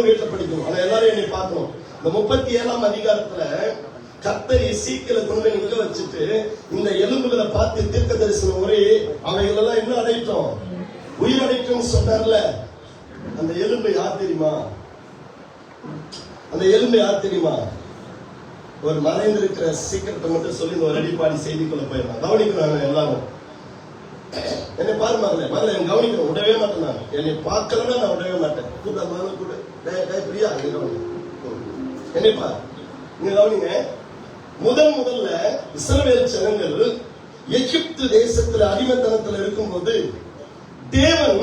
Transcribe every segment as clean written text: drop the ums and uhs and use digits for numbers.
வீட்டுல படிக்கணும். ஆனா எல்லாரும் என்னை பார்க்கணும். இந்த 37ஆம் அதிகாரத்துல கர்த்தர் எசேக்கியேலை கொண்டு நிக்க வச்சுட்டு இந்த எலும்புகளை பார்த்து தீர்க்க தரிசனம் உரை அவைகளெல்லாம் என்ன அடையட்டும், உயிர் அடைக்கும் சொன்னார்ல. அந்த எலும்பு யார் தெரியுமா? அந்த எலும்பு யார் தெரியுமா? ஒரு மறைந்திருக்கிற சீக்கிரத்தை மட்டும் சொல்லி ஒரு அடிப்பாடி செய்திக்குள்ள போயிடலாம். கவனிக்கிறாங்க எல்லாரும். என்னை பாரு மகளே, மகளே என் கவனிக்கிறேன். விடவே மாட்டேன். நான் என்னை பார்க்கலன்னா நான் விடவே மாட்டேன். கூட மகன் கூட பிரியா என்னை பாரு, நீங்க கவனிங்க. முதல்ல இஸ்ரவேல் ஜனங்கள் எகிப்து தேசத்துல அடிமைத்தனத்துல இருக்கும்போது தேவன்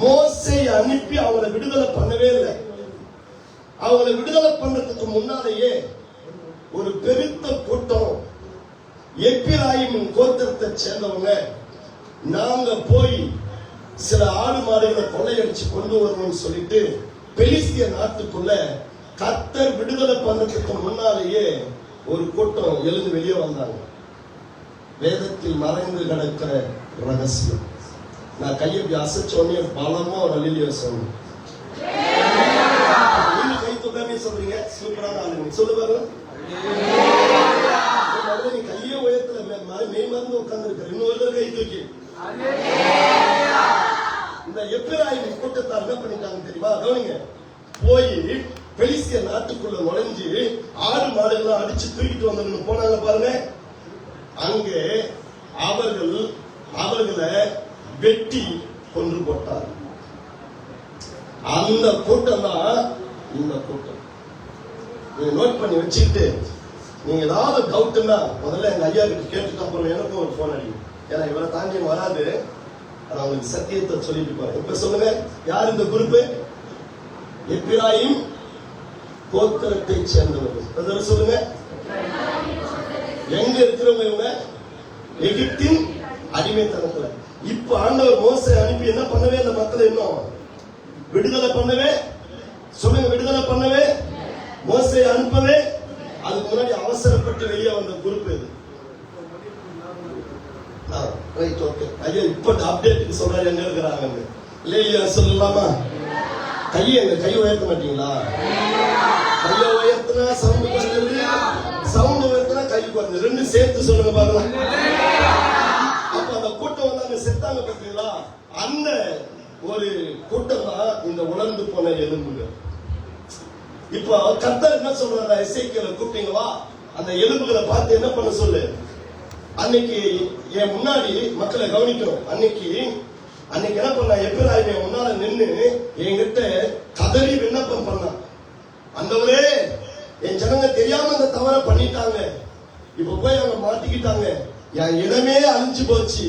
மோசேயை அனுப்பி அவங்களை விடுதலை பண்ணவே இல்லை. அவங்களை விடுதலை பண்றதுக்கு முன்னாலேயே ஒரு பெருத்த கூட்டம் எப்பிராயிம் கோத்திரத்தை சேர்ந்தவங்க, நாங்க போய் சில ஆடு மாடுகளை கொள்ளையடிச்சு கொண்டு வருவோம்னு சொல்லிட்டு பெலிஸ்திய நாட்டுக்குள்ள கர்த்தர் விடுதலை பண்றதுக்கு முன்னாலேயே ஒரு கூட்டம் எழுந்து வெளியே வந்தாங்க. வேதத்தில் மறைந்து கிடக்கிற ரகசியம். நான் கையை அசைச்சோடனே பலமா ஒரு அலிலியா சொன்னேன். கை தொடாமே சொல்றீங்க, சூப்பரான ஆளுங்க. சொல்லு பாருங்க. நீ கையே உயரத்துல மெய் மறந்து உட்கார்ந்து இருக்கிற இன்னொரு கை தூக்கி. இந்த எப்பிராயிம் கூட்டத்தார் என்ன பண்ணிட்டாங்க தெரியுமா? கவனிங்க. போய் பெலிஸ்திய நாட்டுக்குள்ள நுழைஞ்சு ஆடு மாடுகளை அடிச்சு தூக்கிட்டு வந்து போனாங்க பாருங்க. அங்கே அவர்களை வெட்டி கொன்று போட்டார். அந்த கூட்டம் தான் இந்த கூட்டம். நீங்க நோட் பண்ணி வச்சுக்கிட்டு நீங்க ஏதாவது டவுட்னா முதல்ல எங்க ஐயா கிட்ட கேட்டுட்டு அப்புறம் எனக்கும் ஒரு போன் அடிக்கும். ஏன்னா இவரை தாண்டி வராது. ஆனா உங்களுக்கு சத்தியத்தை சொல்லிட்டு போறேன். இப்ப சொல்லுங்க, யார் இந்த குரூப்? எப்பிராயிம் கோத்திரத்தை சேர்ந்தவர்கள். சொல்லுங்க, எங்க இருக்கிறவங்க இவங்க? எகிப்தின் அடிமைத்தனத்துல. இப்ப ஆண்டவர் மோசே அனுப்பி என்ன பண்ணவே இந்த மக்களை இன்னும் விடுதலை பண்ணவே, சொல்லுங்க, விடுதலை பண்ணவே மோசே அனுப்பவே. அதுக்கு முன்னாடி அவசரப்பட்டு வெளியே வந்த குரூப் இது. ஐயா இப்ப அப்டேட்டுக்கு சொல்றாரு எங்க இருக்கிறாங்க இல்லையா? சொல்லலாமா? கையை எங்க கை உயர்த்த மாட்டீங்களா? கையை உயர்த்தினா சவுண்ட் குறைஞ்சது, சவுண்ட் உயர்த்தினா கை குறைஞ்சது. ரெண்டு சேர்த்து சொல்லுங்க பாருங்க. அப்ப அந்த கூட்டம் வந்து அங்க செத்தாங்க பார்த்தீங்களா? அந்த ஒரு கூட்டம் தான் இந்த உணர்ந்து போன எலும்புகள். இப்போ கர்த்தர் என்ன சொல்றாரு? எசேக்கியேலை கூப்பிட்டீங்க வா, அந்த எலும்புகளை பார்த்து என்ன பண்ண சொல்லு. அன்னைக்கு என் முன்னாடி மக்களை கவனிக்கணும். அன்னைக்கு என்ன பண்ண? எப்பிராயிம் முன்னால நின்று என்கிட்ட கதறி விண்ணப்பம் பண்ணான். அந்தவரே, என் ஜனங்க தெரியாம அந்த தவற பண்ணிட்டாங்க. இப்ப போய் அவங்க மாட்டிக்கிட்டாங்க. என் இடமே அழிஞ்சு போச்சு.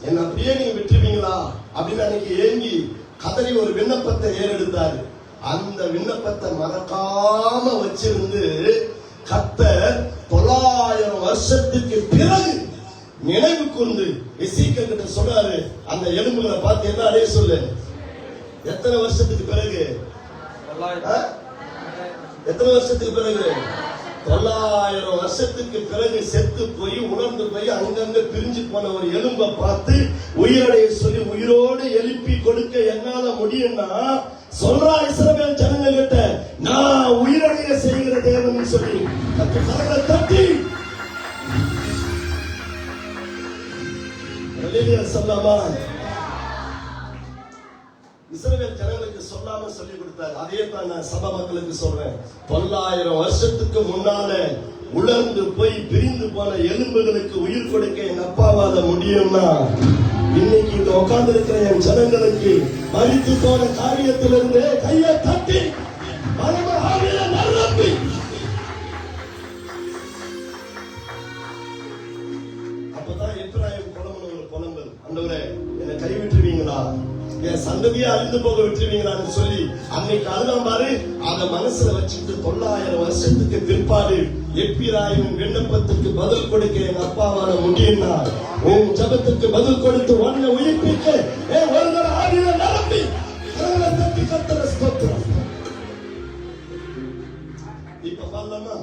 என்ன அப்படியே நீங்க விட்டுருவீங்களா அப்படின்னு அன்னைக்கு ஏங்கி கதறி ஒரு விண்ணப்பத்தை ஏறெடுத்தாரு. அந்த விண்ணப்பத்தை மறக்காம வச்சிருந்து கர்த்தர் 900 வருஷத்துக்கு பிறகு நினைவு கூர்ந்து எசேக்கியேல் கிட்ட சொல்றாரு, அந்த எலும்புகளை பார்த்து என்ன அடைய சொல்லு. எத்தனை வருஷத்துக்கு பிறகு? எத்தனை வருஷத்துக்கு பிறகு? 900 வருஷத்துக்கு பிறகு செத்து போய் உணர்ந்து போய் அங்கங்க பிரிஞ்சு போன ஒரு எலும்பை பார்த்து உயிரடைய சொல்லி உயிரோடு எழுப்பி கொடுக்க என்னால முடியும்னா சொல்றா இஸ்ரவேல் ஜனங்கள் கிட்ட, நான் உயிரடைய செய்கிற தேவன் சொல்லி தட்டி சொல்லாமா? இஸ்ரவேல் ஜனங்களுக்கு சொல்லாம சொல்லி கொடுத்தாரு. அதே தான் நான் சபை மக்களுக்கு சொல்றேன். 900 வருஷத்துக்கு முன்னால உலர்ந்து போய் பிரிந்து போன எலும்புகளுக்கு உயிர் கொடுக்க என் அப்பாவால முடியும்னா இன்னைக்கு இங்க உட்கார்ந்து இருக்கிற என் ஜனங்களுக்கு மரித்து போன காரியத்திலிருந்து கையை தட்டி நிரப்பி அப்பதான் எப்பிராயிம் புலம்பல், ஆண்டவரே என்னை கைவிட்டுருவீங்களா, என் சந்ததியை அழிந்து போக விட்டுருவீங்களான்னு சொல்லி அன்னைக்கு அழுதான் பாரு. அத மனசுல வச்சுட்டு 900 வருஷத்துக்கு பிற்பாடு எப்பிராயிம் விண்ணப்பத்துக்கு பதில் கொடுக்க எங்க அப்பாவால முடியும்னா உன் ஜபத்துக்கு பதில் கொடுத்து ஒன்ன உயிர்ப்பிக்க ஒரு தடவை ஆவியில நிரப்பி தட்டி கர்த்தர ஸ்தோத்திரம். இப்ப பாடலாமா?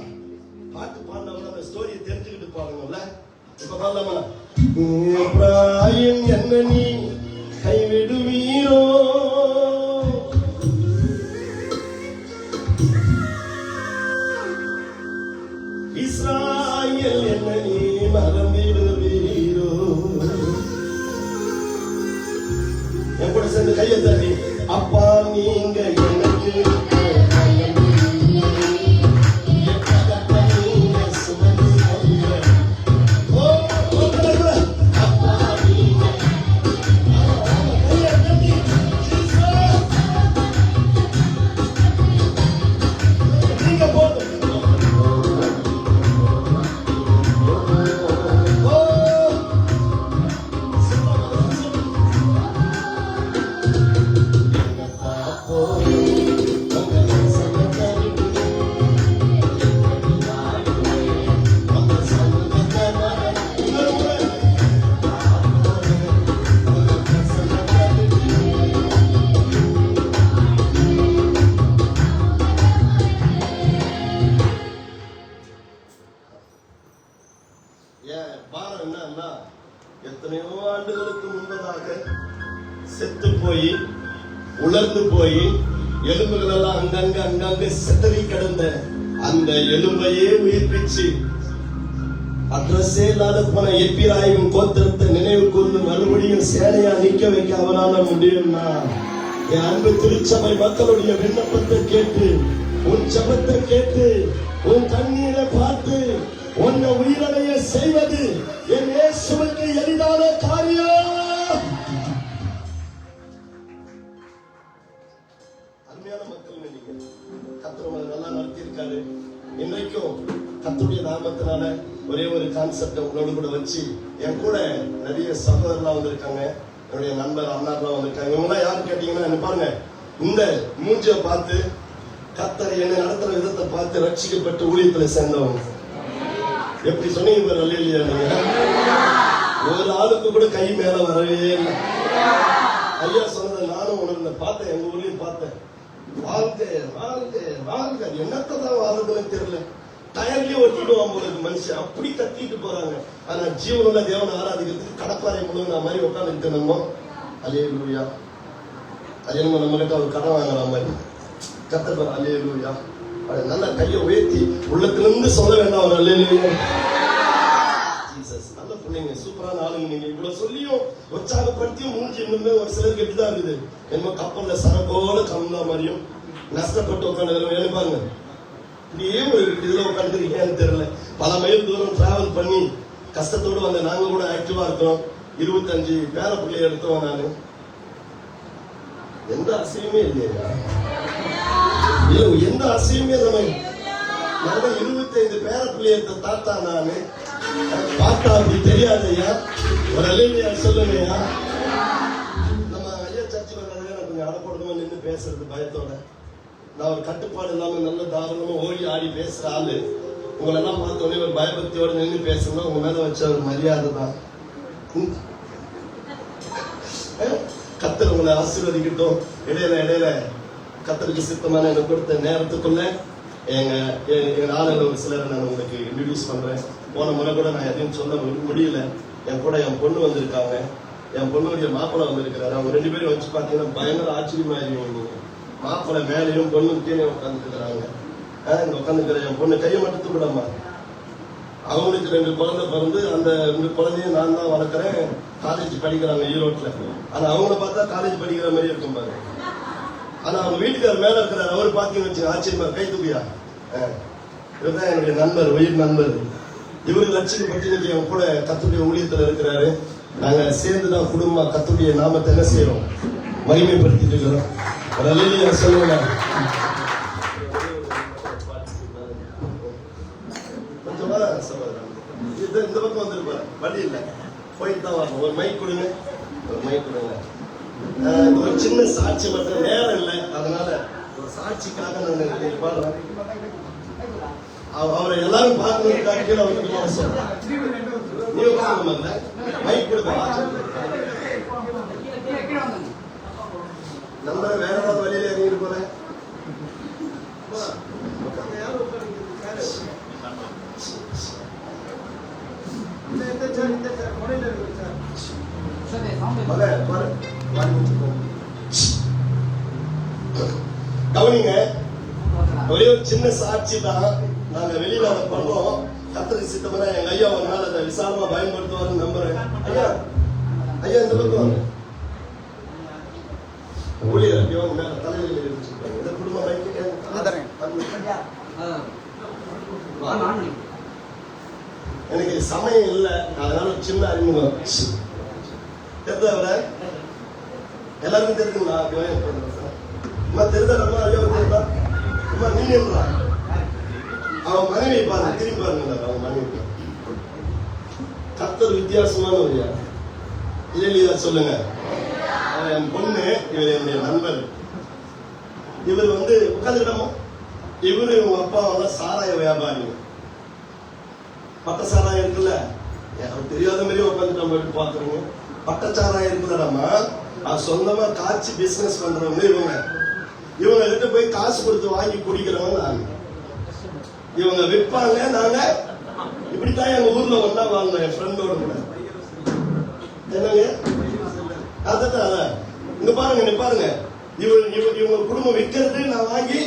பாட்டு பாடினவங்க அந்த ஸ்டோரியை தெரிஞ்சுக்கிட்டு பாருங்கல்ல. இப்ப பாடலாமா? எப்பிராயிம் என்ன நீ கைவிடுவீரோ, செத்து போய் உலர்ந்து போய் எலும்புகள் எல்லாம் அங்கங்க செதறி கிடந்த அந்த எலும்பையே உயிர்ப்பிச்சு அட்ரஸே இல்லாத போன எப்பிராயும் கோத்திரத்தை நினைவு கூர்ந்து மறுபடியும் சேனையா நிக்க வைக்க அவனால முடியும்னா என் அன்பு திருச்சபை மக்களுடைய விண்ணப்பத்தை கேட்டு உன் ஜபத்தை கேட்டு உன் கண்ணீரை பார்த்து உன்னை உயிரடைய செய்வது என் இயேசுவுக்கு எளிதான காரியம். அருமையான மக்கள், நீங்க கர்த்தர் நல்லா நடத்தி இருக்காரு. இன்றைக்கும் கர்த்தருடைய நாமத்தினால ஒரே ஒரு கான்செப்ட் உங்களோடு கூட வச்சு என் கூட நிறைய சகோதரர்லாம் வந்திருக்காங்க, என்னுடைய நண்பர் அண்ணாலாம் வந்திருக்காங்க. இவங்கெல்லாம் யாரு கேட்டீங்கன்னா என்ன பாருங்க, இந்த மூஞ்சியை பார்த்து கர்த்தர் என்னை நடத்துற விதத்தை பார்த்து ரட்சிக்கப்பட்டு ஊழியத்துல சேர்ந்தவங்க. எப்படி சொன்னீங்க பாரு, இல்லையா? நீங்க ஒரு ஆளுக்கு கூட கை மேல வரவே இல்லை. ஐயா சொன்னதை நானும் உணர்ந்த பார்த்தேன், எங்க ஊரையும் பார்த்தேன். வாழ்க்கை வாழ்க்கை வாழ்க்கை என்னத்தான் வாழ்றதுன்னு தெரியல. டயர்லயே ஒட்டிடுவான் போல இருக்கு மனுஷன், அப்படி கத்திட்டு போறாங்க. ஆனா ஜீவனுள்ள தேவனை ஆராதிக்கிறதுக்கு கடப்பாறை முழுவதும் நான் மாதிரி உட்காந்து நம்ம அல்லேலூயா அல்லேலூயா நம்ம கிட்ட ஒரு கடன் வாங்குற மாதிரி கத்தர் அல்லேலூயா நல்ல கையை உயர்த்தி உள்ளத்திலிருந்து சொல்ல வேண்டாம் ஒரு அல்லேலூயா. ஜீசஸ் நல்ல பிள்ளைங்க, சூப்பரான ஆளுங்க. நீங்க இவ்வளவு சொல்லியும் உற்சாகப்படுத்தியும் மூஞ்சி இன்னுமே ஒரு சிலருக்கு எப்படிதான் இருக்குது, என்னமோ கப்பல்ல சரக்கோட கம்னா மாதிரியும் நஷ்டப்பட்டு உட்காந்து பாருங்க. இப்படியே ஒரு இதுல உட்காந்துருக்கேன்னு தெரியல. பல மைல் தூரம் டிராவல் பண்ணி கஷ்டத்தோடு வந்த நாங்க கூட ஆக்டிவா இருக்கிறோம். 25 பேர பிள்ளைய எடுத்தோம். நானு எந்த அசையுமே இல்லையா? இல்ல, எந்த அசையுமே நம்ம 25 பேர பிள்ளைய எடுத்த தாத்தா நானு. பார்த்தா அப்படி தெரியாதையா? ஒரு அல்லேலூயா சொல்லுங்கய்யா. நம்ம ஐயா சர்ச்சுக்கு வந்தாலே நான் கொஞ்சம் அடப்படுமா நின்று பேசுறது பயத்தோட. நான் ஒரு கட்டுப்பாடு இல்லாம நல்ல தாராளமா ஓடி ஆடி பேசுற ஆளு. உங்களெல்லாம் பார்த்த உடனே ஒரு பயபக்தியோட நின்று பேசணும். உங்க மேல வச்ச ஒரு மரியாதை தான். கர்த்தர் உங்களை ஆசீர்வதிக்கட்டும். இடையில கர்த்தருக்கு சித்தமான எனக்கு கொடுத்த நேரத்துக்குள்ள எங்க ஆளுநர் ஒரு சிலரை நான் உங்களுக்கு இன்ட்ரடியூஸ் பண்றேன். போன முறை கூட நான் எதையும் சொல்ல முடியல. என் கூட என் பொண்ணு வந்திருக்காங்க, என் பொண்ணுடைய மாப்பிள்ளை வந்திருக்கிறாரு. அவங்க 2 பேரும் வச்சு பாத்தீங்கன்னா பயங்கர ஆச்சரியமாயிருவீங்க. மாப்பிள்ளை மேலையும் பொண்ணு கீழே உட்காந்துருக்கிறாங்க. இங்க உட்காந்துக்கிற என் பொண்ணு கையை மட்டும் தூக்கிடாமா. அவங்களுக்கு 2 குழந்தை பிறந்து அந்த 2 குழந்தையும் நான் தான் வளர்க்குறேன். காலேஜ் படிக்கிறாங்க ஈரோட்ல. ஆனா அவங்கள பார்த்தா காலேஜ் படிக்கிற மாதிரி இருக்கும் பாரு. ஆனா அவங்க வீட்டுக்காரர் மேல இருக்கிறார். அவர் பாத்தீங்கன்னு வச்சு ஆச்சரியமா கை தூக்கியா. இவர்தான் என்னுடைய நண்பர், உயிர் நண்பர். இவரு லட்சியப்பட்டு என் கூட கர்த்தருடைய ஊழியத்துல இருக்கிறாரு. நாங்க சேர்ந்துதான் குடும்பமா கர்த்தருடைய நாமத்தை என்ன செய்யறோம், மகிமைப்படுத்திட்டு இருக்கிறோம். அல்லேலூயா சொல்லுங்க. கொஞ்சமா சகோதரன் இந்த பக்கம் வந்துருப்பாரு, வழி இல்லை, போயிட்டு தான் வரணும். ஒரு மைக் கொடுங்க, ஒரு மைக் கொடுங்க. ஒரு சின்ன சாட்சி மட்டும், நேரம் இல்லை, அதனால ஒரு சாட்சிக்காக நான் பாடுறேன். அவரை எல்லாரும் பார்க்கறதுக்காக கீழே வந்து சொல்றேன். நீங்க பாருங்க, மைக் கொடுக்க நம்பரை வேற ஏதாவது வழியில இறங்கிட்டு போறேன். கவனிங்க, ஒரே ஒரு சின்ன சாட்சி தான். நாங்க வெளியில அதை பண்றோம். கர்த்தருக்கு சித்தமா எங்க ஐயா ஒரு நாள் அதை விசாலமா பயன்படுத்துவாருன்னு நம்புறேன். ஐயா ஐயா இந்த பக்கம் ஊழியர் மேல தலைவலில் இருந்துச்சு. இந்த குடும்பம் எனக்கு சமயம் இல்லை, அதனால சின்ன அறிமுகம். தெரிஞ்சவர எல்லாருக்கும் தெரியுங்களா? தெரிஞ்சா ஐயா தெரியுதா? நீங்க அவன் மனைவி பாருங்க, திரும்பி பாருங்க. அவன் மனைவி கர்த்தர் வித்தியாசமான ஒரு இல்லையா சொல்லுங்க. என் பொண்ணு, இவர் என்னுடைய நண்பர். இவர் வந்து உட்காந்துக்கிட்டோமோ, இவரு உங்க அப்பா வந்து சாராய வியாபாரி. பட்ட சாராயம் இருக்குல்ல, எனக்கு தெரியாத மாதிரி உட்காந்துட்டு போயிட்டு பாக்குறீங்க. பட்டச்சாராயம் இருக்குல்லடாமா, அது சொந்தமா காய்ச்சி பிசினஸ் பண்றவங்க இவங்க கிட்ட போய் காசு கொடுத்து வாங்கி குடிக்கிறவங்க நாங்க. இவங்க விற்பாங்க, நாங்க இப்படித்தான் எங்க ஊர்ல ஒன்னா வாங்கணும் என் ஃப்ரெண்டோட கூட. என்னங்க அதான் இங்க பாருங்க, நீ பாருங்க, இவங்க குடும்பம் விற்கிறது, நான் வாங்கி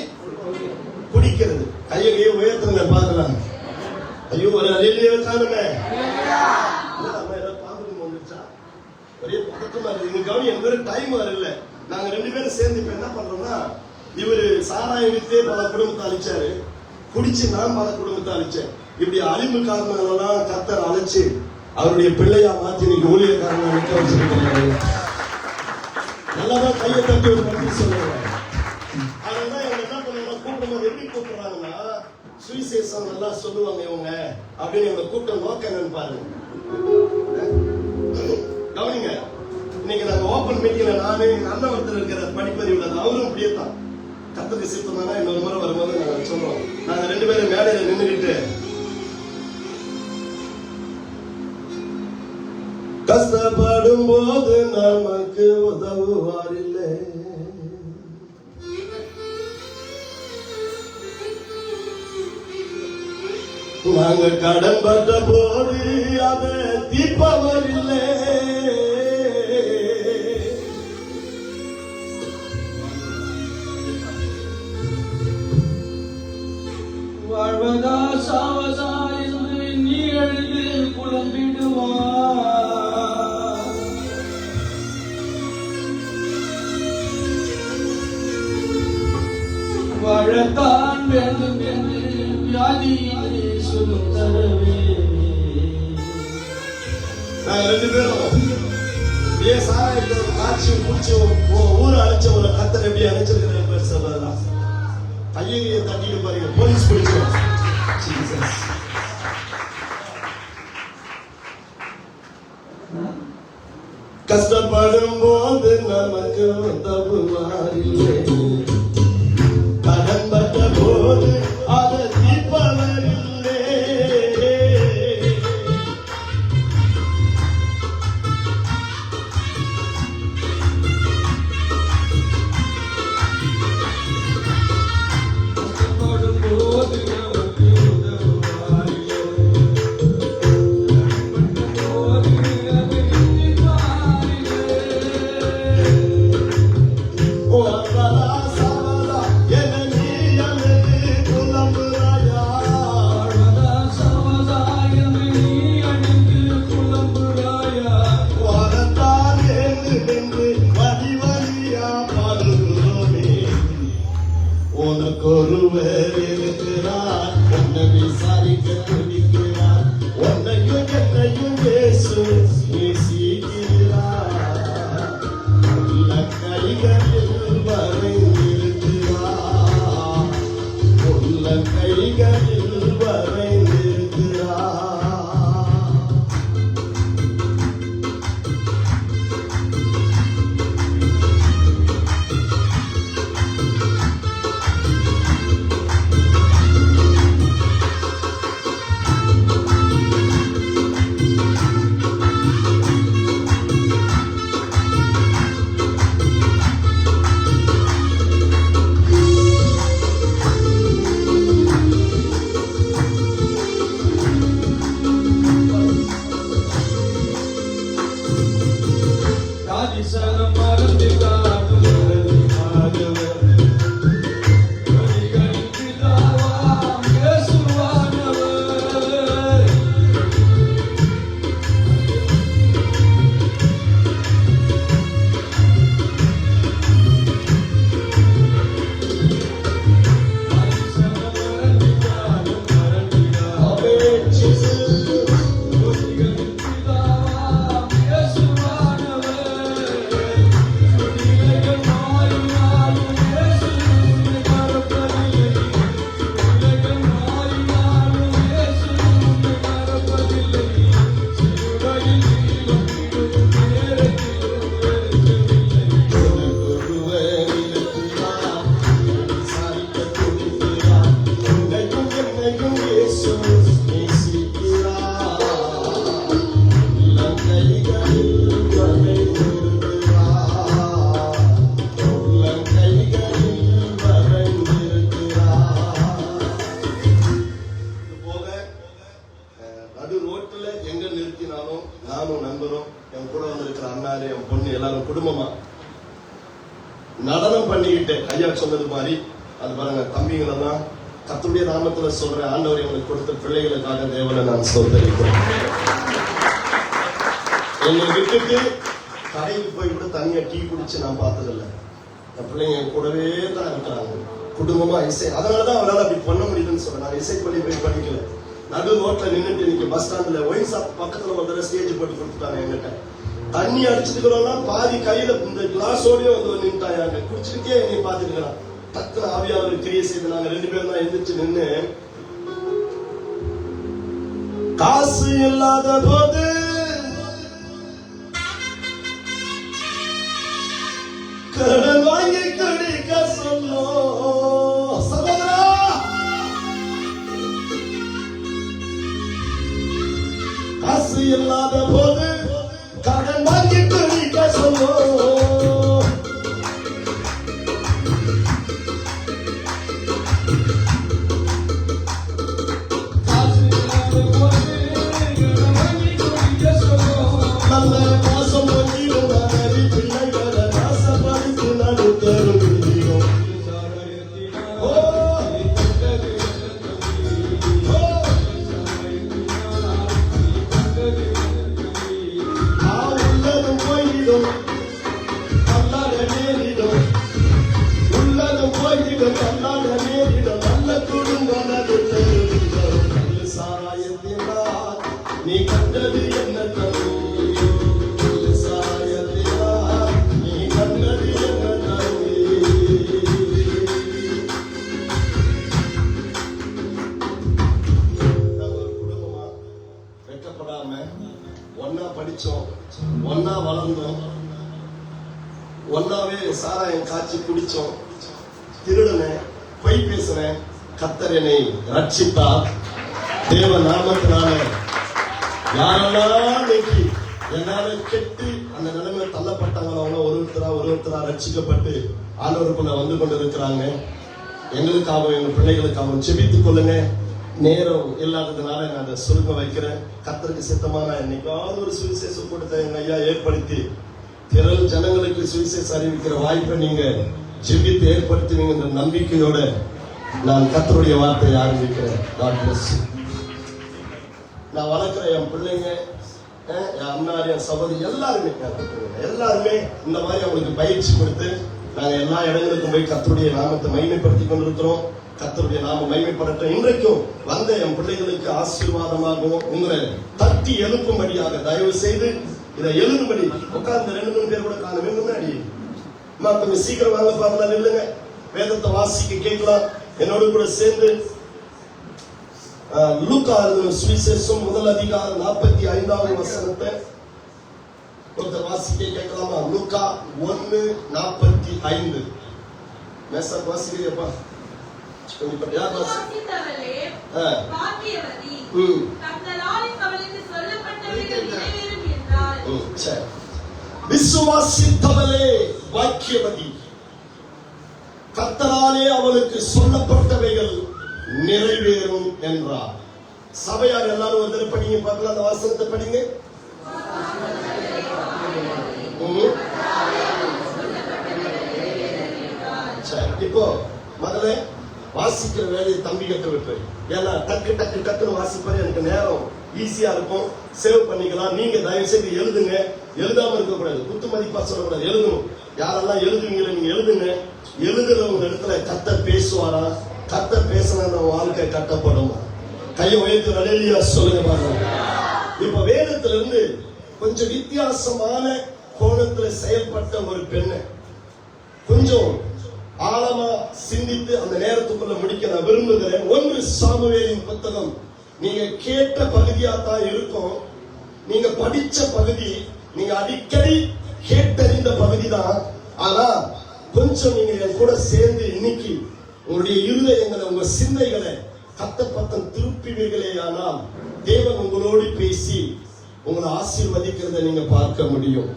குடிக்கிறது. கையை உயர்த்துங்க பாக்கலாம். ஐயோ, ஒரு அலையிலேயே காணுமே. ஒரே பதட்டமா இருக்கு. இங்க கவனி, எங்க பேரு டைம் வரல. நாங்க 2 பேரும் சேர்ந்து இப்ப என்ன பண்றோம்னா, இவரு சாராயம் வித்தே பல குடும்பத்தை அழிச்சாரு, குடிச்சு நான் பல குடும்பத்தை அழிச்சேன். இப்படி அழிவு காரணங்களெல்லாம் கர்த்தர் அழைச்சு அவருடைய பிள்ளையா மாத்தி இன்னைக்கு ஊழியக்காரனா நிக்க வச்சிருக்கிறாரு. நல்லாதான் கையை தட்டி ஒரு நன்றி சொல்லுவாங்க. அதனால இவங்க என்ன பண்ணுவாங்க, கூப்பிடும்போது எப்படி கூப்பிடுறாங்கன்னா, சுவிசேஷம் நல்லா சொல்லுவாங்க இவங்க அப்படின்னு இவங்க கூப்பிட்ட நோக்கம் என்னன்னு பாருங்க. கவனிங்க, இன்னைக்கு நாங்க ஓபன் மீட்டிங்ல நானே எங்க அண்ணன் ஒருத்தர் இருக்கிற படிப்பறிவுல அவரும் அப்படியே தான். கர்த்தருக்கு சித்தமானா இன்னொரு முறை வரும்போது நாங்க சொல்றோம். நாங்க 2 பேரும் மேடையில நின்றுகிட்டு, கஷ்டப்படும் போது நமக்கு உதவுவார் இல்லை, நாங்க கடன் பட்ட போது அதை தீர்ப்பவர் இல்லை, வாழ்வதா சாவதா என்று நீ எழுதி புலம்பிடுவார். வாழத்தான் வேண்டும் என்று வியாதியிலே சொல்லும் தரவே. நாங்க 2 பேரும் சாராயத்தை காட்சி பூச்சி ஊர் அழைச்ச ஒரு கத்தர் எப்படி அழைச்சிருக்கிறேன் பேர் சொல்லலாம். கையை தட்டிட்டு பாருங்க, போலீஸ் பிடிச்சோம். கஷ்டப்படும் போது நமக்கு உதவுவார் இல்லை, கடன் பட்ட போது அதை தீர்ப்பவர் இல்லை. ஒருவர் இருக்கிறார், உன்னை விசாரிக்க துடிக்கிறார், உன்னையும் என்னையும் இயேசு நேசிக்கிறார், உள்ள கைகளில் வரைந்திருக்கிறார், உள்ள கைகளில் வரைந்திருக்கிறார். சொல்லிட்டேன். ஐயா சொன்னது மாதிரி அது பாருங்க, தம்பிங்களெல்லாம் கர்த்தருடைய நாமத்துல சொல்றேன். ஆண்டவர் எங்களுக்கு கொடுத்த பிள்ளைகளுக்காக தேவனை நான் ஸ்தோத்திரிக்கிறேன். என்னை விட்டுட்டு கடைக்கு போய் கூட தனியா டீ குடிச்சு நான் பார்த்ததில்லை. என் பிள்ளைங்க கூடவே தான் இருக்கிறாங்க, குடும்பமா இசை. அதனாலதான் அவரால் அப்படி பண்ண முடியுதுன்னு சொல்றேன். நான் இசை பள்ளி போய் படிக்கல, நடு ரோட்ல நின்றுட்டு இன்னைக்கு பஸ் ஸ்டாண்ட்ல ஒயின் ஷாப் பக்கத்துல ஒரு தடவை ஸ்டேஜ் போட்டு கொடுத்துட்டாங்க. என்கிட்ட தண்ணி அடிச்சுட்டுக்கிறோம்னா பாதி கையில இந்த கிளாஸோடய வந்து நின்றுட்டாங்க. குடிச்சுக்கிட்டே என்னை பார்த்துட்டு இருக்கிறான். டக்குனு ஆவியாளர் கிரியை செய்து நாங்க 2 பேரும் தான் எந்திரிச்சு நின்று, காசு இல்லாத போது கடன் வாங்கி கடிக்க சொல்லும் சகோதரா, காசு இல்லாத போது கடன் வாங்கி கடிக்க சொல்லும். நல்ல மாசம் ஒன்றிலும் நகரி பிள்ளைகளை நாசப்படுத்தி நடுத்தரும் விடுதியும். உள்ளதும் போய்விடும் தள்ளாட நேரிடும், உள்ளதும் போய்விடும் தள்ளாட நேரிடும். நல்ல குடும்பம் நடுத்தரும் விடுதியும். நல்ல சாராயத்தினால் நீ கண்டது என்ன தரும்? ஒன்னா படிச்சோம், ஒன்னா வளர்ந்தோம், ஒன்னாவே சாராயம் காய்ச்சி குடிச்சோம், திருடனேன், பொய் பேசுறேன். கர்த்தர் என்னை ரட்சித்தார். தேவ நாமத்தினால யாரெல்லாம் நீக்கி என்னால கெட்டு அந்த நிலைமை தள்ளப்பட்டாங்களோ அவங்க ஒருத்தரா ரட்சிக்கப்பட்டு ஆண்டவருக்குள்ள வந்து கொண்டு இருக்கிறாங்க. எங்களுக்காகவும் எங்க பிள்ளைகளுக்காகவும் செபித்துக் கொள்ளுங்க. நேரம் இல்லாததுனால நான் அதை சுருங்க வைக்கிறேன். கர்த்தருக்கு சித்தமான என்னைக்காவது ஒரு சுவிசேஷ கூட்டத்தை எங்க ஐயா ஏற்படுத்தி திரள் ஜனங்களுக்கு சுவிசேஷம் அறிவிக்கிற வாய்ப்பை நீங்க ஜெபித்து ஏற்படுத்துவீங்க நம்பிக்கையோட நான் கர்த்தருடைய வார்த்தையை ஆரம்பிக்கிறேன். God bless you. நான் வளர்க்கிற என் பிள்ளைங்க, என் அண்ணாரி, என் சகோதரி எல்லாருமே இந்த மாதிரி அவங்களுக்கு பயிற்சி கொடுத்து நாங்க எல்லா இடங்களுக்கும் போய் கர்த்தருடைய நாமத்தை மகிமைப்படுத்தி கொண்டிருக்கிறோம். கர்த்தருடைய நாம மகிமைப்படட்டும். இன்றைக்கும் வந்த என் பிள்ளைகளுக்கு ஆசீர்வாதமாகவும் உங்களை தட்டி எழுப்பும்படியாக தயவு செய்து இதை எழுதும்படி உட்கார்ந்து 2-3 பேர் கூட காண முன்னாடி கொஞ்சம் சீக்கிரம் வாங்க பாருங்க, இல்லைங்க வேதத்தை வாசிக்க கேட்கலாம். என்னோட கூட சேர்ந்து லூக்கா சுவிசேஷம் 1 அதிகாரம் 45வது வசனத்தை ஒருத்தர் வாசிக்க கேட்கலாமா? லூக்கா 1:45. மேசர் வாசிக்கிறியப்பா? விசுவாசித்தவளே பாக்கியவதி, கர்த்தராலே அவளுக்கு சொல்லப்பட்டவைகள் நிறைவேறும் என்றார். சபையார் எல்லாரும் ஒரு தடவை படிங்க பார்க்கலாம், அந்த வசனத்தை படிங்க. இப்போ முதல்ல வாசிக்கிற வேலையை தம்பி கட்டு வைப்பேன். ஏன்னா டக்குன்னு வாசிப்பாரு, எனக்கு நேரம் ஈஸியா இருக்கும், சேவ் பண்ணிக்கலாம். நீங்க தயவு செய்து எழுதுங்க, எழுதாம இருக்க கூடாது, குத்து மதிப்பா சொல்லக்கூடாது, எழுதணும். யாரெல்லாம் எழுதுவீங்களோ நீங்க எழுதுங்க. எழுதுறவங்க இடத்துல கர்த்தர் பேசுவாரா? கர்த்தர் பேசினா வாழ்க்கை கட்டப்படும். கையை உயர்த்தி ஹல்லேலூயா சொல்லுங்க பாருங்க. இப்ப வேதத்துல இருந்து கொஞ்சம் வித்தியாசமான கோணத்துல செயல்பட்ட ஒரு பெண்ணை கொஞ்சம் ஆழமா சிந்தித்து அந்த நேரத்துக்குள்ள முடிக்க நான் விரும்புகிறேன். 1 சாமுவேலின் புத்தகம் நீங்க கேட்ட பகுதியா தான் இருக்கும், நீங்க படிச்ச பகுதி, நீங்க அடிக்கடி கேட்டறிந்த பகுதி தான். ஆனா கொஞ்சம் நீங்க என் கூட சேர்ந்து இன்னைக்கு உங்களுடைய இருதயங்களை, உங்க சிந்தைகளை கர்த்தர் பக்கம் திருப்புவீர்களே, ஆனால் தேவன் உங்களோடு பேசி உங்களை ஆசீர்வதிக்கிறத நீங்க பார்க்க முடியும்.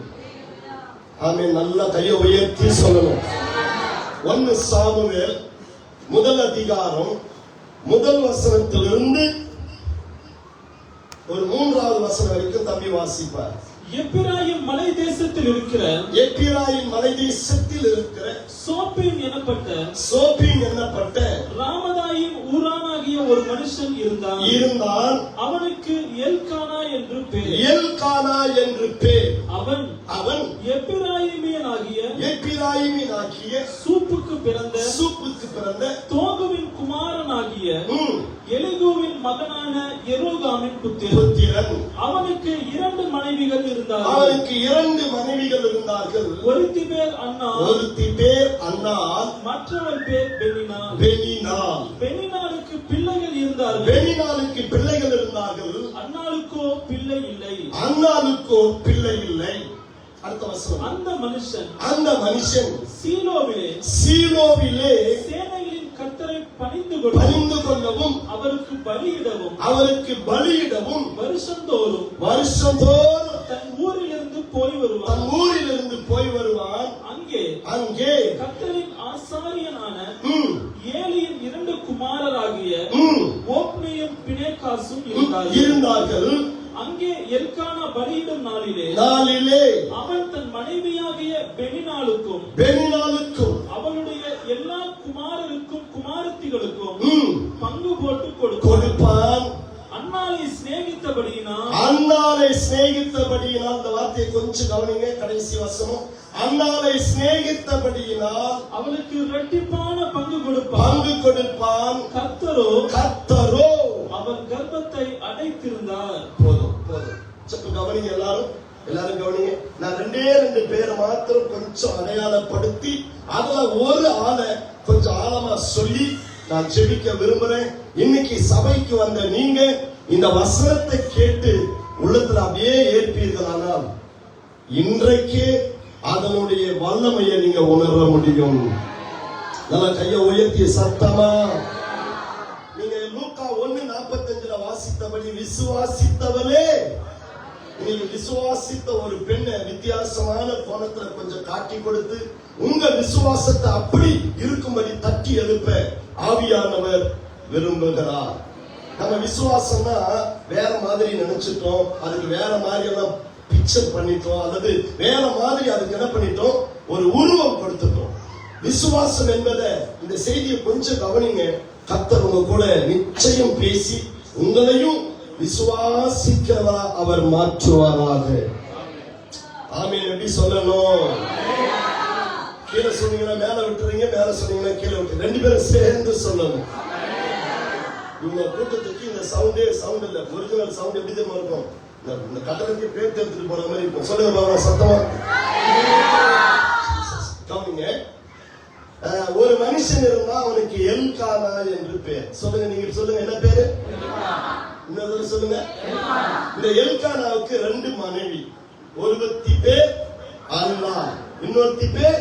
ஆமென். நல்லா கையை உயர்த்தி சொல்லணும். 1 சாமுவேல் 1 அதிகாரம் 1 வசனத்திலிருந்து ஒரு 3வது வசனம் வரைக்கும் தம்பி வாசிப்பார். எப்பிராயிம் மலை தேசத்தில் இருக்கிற எப்பிராயிம் மலை தேசத்தில் இருக்கிற சோப்பீம் எனப்பட்ட ராமதாயின் ஊரானாகிய ஒரு மனுஷன் இருந்தான். அவனுக்கு எல்கானா என்று பேர். அவன் எப்பிராயிமியனாகிய சூப்புக்கு பிறந்த தோகுவின் குமாரனாகிய எலிகூவின் மகனான எரோகாமின் புத்திரன். அவனுக்கு 2 மனைவிகள் இருந்தார்கள். ஒருத்தி பேர் அன்னாள், மற்றவள் பேர் பெனினாள். பெனினாளுக்கு பிள்ளைகள் இருந்தார்கள். அன்னாளுக்கோ பிள்ளை இல்லை. அடுத்த வசனம். அந்த மனுஷன் சீலோவிலே சேனைகளின் கர்த்தரை பணிந்து கொள்ளவும் அவருக்கு பலியிடவும் வருஷந்தோறும் தன் ஊரிலிருந்து போய் வருவான். அங்கே கர்த்தரின் ஆசாரியனான ஏலியின் 2 குமாரராகிய ஓப்னியும் பினேகாசும் இருந்தார்கள். அங்கே எல்கானா பலியிடும் நாளிலே அவன் தன் மனைவியாகிய பெனினாளுக்கும் அவளுடைய எல்லா குமாரருக்கும் குமாரத்திகளுக்கும் பங்கு போட்டு கொடுப்பான். அன்னாளை சிநேகித்தபடியினால் இந்த வார்த்தையை கொஞ்சம் கவனிங்க. கடைசி வசனம். அன்னாளை சிநேகித்தபடியினால் அவளுக்கு இரட்டிப்பான பங்கு கொடுப்பான். கர்த்தரோ அவன் கர்ப்பத்தை அடைத்திருந்தார். போதும். சற்று கவனிங்க. எல்லாரும் கவனிங்க. நான் 2 பேரை மாத்திரம் கொஞ்சம் அடையாளப்படுத்தி அதுல ஒரு ஆளை கொஞ்சம் ஆழமா சொல்லி நான் ஜெபிக்க விரும்புறேன். இன்னைக்கு சபைக்கு வந்த நீங்க இந்த வசனத்தை கேட்டு உள்ளத்துல அப்படியே ஏற்பீர்களானால் இன்றைக்கு அதனுடைய வல்லமையை நீங்க உணர முடியும். நல்லா கையை உயர்த்தி சத்தமா நீங்க லூக்கா 1:45 வாசித்தபடி விசுவாசித்தவளே, நீங்க விசுவாசித்த ஒரு பெண்ணை வித்தியாசமான கோணத்துல கொஞ்சம் காட்டி கொடுத்து உங்க விசுவாசத்தை அப்படி இருக்கும்படி தட்டி எழுப்ப ஆவியானவர் விரும்புகிறார். நம்ம விசுவாசம்னா வேற மாதிரி நினைச்சிட்டோம், அதுக்கு வேற மாதிரி எல்லாம் பிக்சர் பண்ணிட்டோம், அல்லது வேற மாதிரி அதுக்கு என்ன பண்ணிட்டோம், ஒரு உருவம் கொடுத்துட்டோம். விசுவாசம் என்பதை இந்த செய்தியை கொஞ்சம் கவனிங்க. கர்த்தர் உங்க கூட நிச்சயம் பேசி உங்களையும் விசுவாசிக்கிறவா அவர் மாற்றுவாராக. ஆமென். எப்படி சொல்லணும்? கீழே சொன்னீங்கன்னா மேல விட்டுறீங்க, மேல சொன்னீங்கன்னா கீழே விட்டு 2 பேரும் சேர்ந்து சொல்லணும். இவங்க கூட்டத்துக்கு இந்த சவுண்ட் இல்ல, ஒரிஜினல் சவுண்ட் எப்படி தெரியுமா இருக்கும்? இந்த கட்டளத்துக்கு பேர் எடுத்துட்டு போற மாதிரி இருக்கும். சொல்லுங்க பாருங்க சத்தமா. கவனிங்க. ஒரு மனுஷன் இருந்தா அவனுக்கு எல்கானா என்று பேர். சொல்லுங்க, நீங்க சொல்லுங்க என்ன பேரு? இன்னொரு சொல்லுங்க. இந்த எல்கானாவுக்கு 2 மனைவி. ஒருவத்தி பேர் அன்னா, இன்னொருத்தி பேர்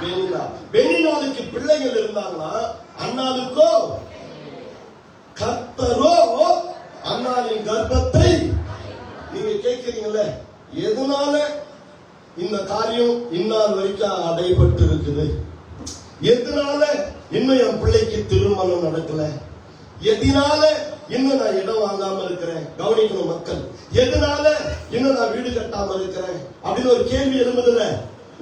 பெனினா. பெனினாளுக்கு பிள்ளைகள் இருந்தாங்கன்னா அன்னாளுக்கோ கர்த்தரோ அன்னாளின் கர்ப்பத்தை. நீங்க கேட்கிறீங்கல்ல, எதனால இந்த காரியம் இந்நாள் வரைக்கும் அடைபட்டு இருக்குது? எதனால இன்னும் என் பிள்ளைக்கு திருமணம் நடக்கல? எதனால இன்னும் நான் இடம் வாங்காம இருக்கிறேன்? கவனிக்கணும் மக்கள். எதனால இன்னும் நான் வீடு கட்டாம இருக்கிறேன் அப்படின்னு ஒரு கேள்வி எழுதுல.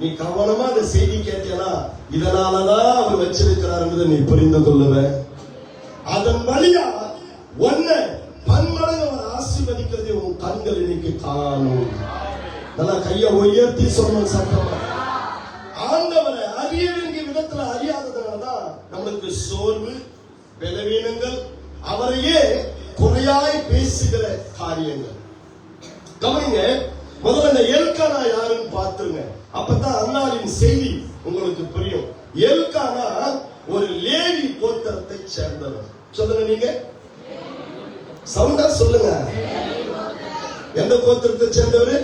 நீ கவனமா அந்த செய்தி கேட்டேனா இதனாலதான் அவர் வச்சிருக்கிறார் நீ புரிந்து கொள்ளுவ. அதன் வழியா ஒன்ன பன்மடங்கு அவர் ஆசீர்வதிக்கிறது உன் கண்கள் இன்னைக்கு காணும். நல்லா கையை உயர்த்தி சொல்லணும் சத்தமா. ஆண்டவரை அறிய வேண்டிய விதத்துல அறியாததுனாலதான் நம்மளுக்கு சோர்வு, பலவீனங்கள், அவரையே குறையாய் பேசுகிற காரியங்கள். கவனிங்க. முதல்ல இந்த எல்கானா யாருன்னு பாத்துருங்க. அப்பதான் அன்னாளின் செய்தி உங்களுக்கு புரியும். எல்கானா ஒரு லேவி கோத்திரத்தை சேர்ந்தவர். சொல்லுங்க, நீங்க சவுண்டா சொல்லுங்க. எந்த கோத்திரத்தை சேர்ந்தவர்?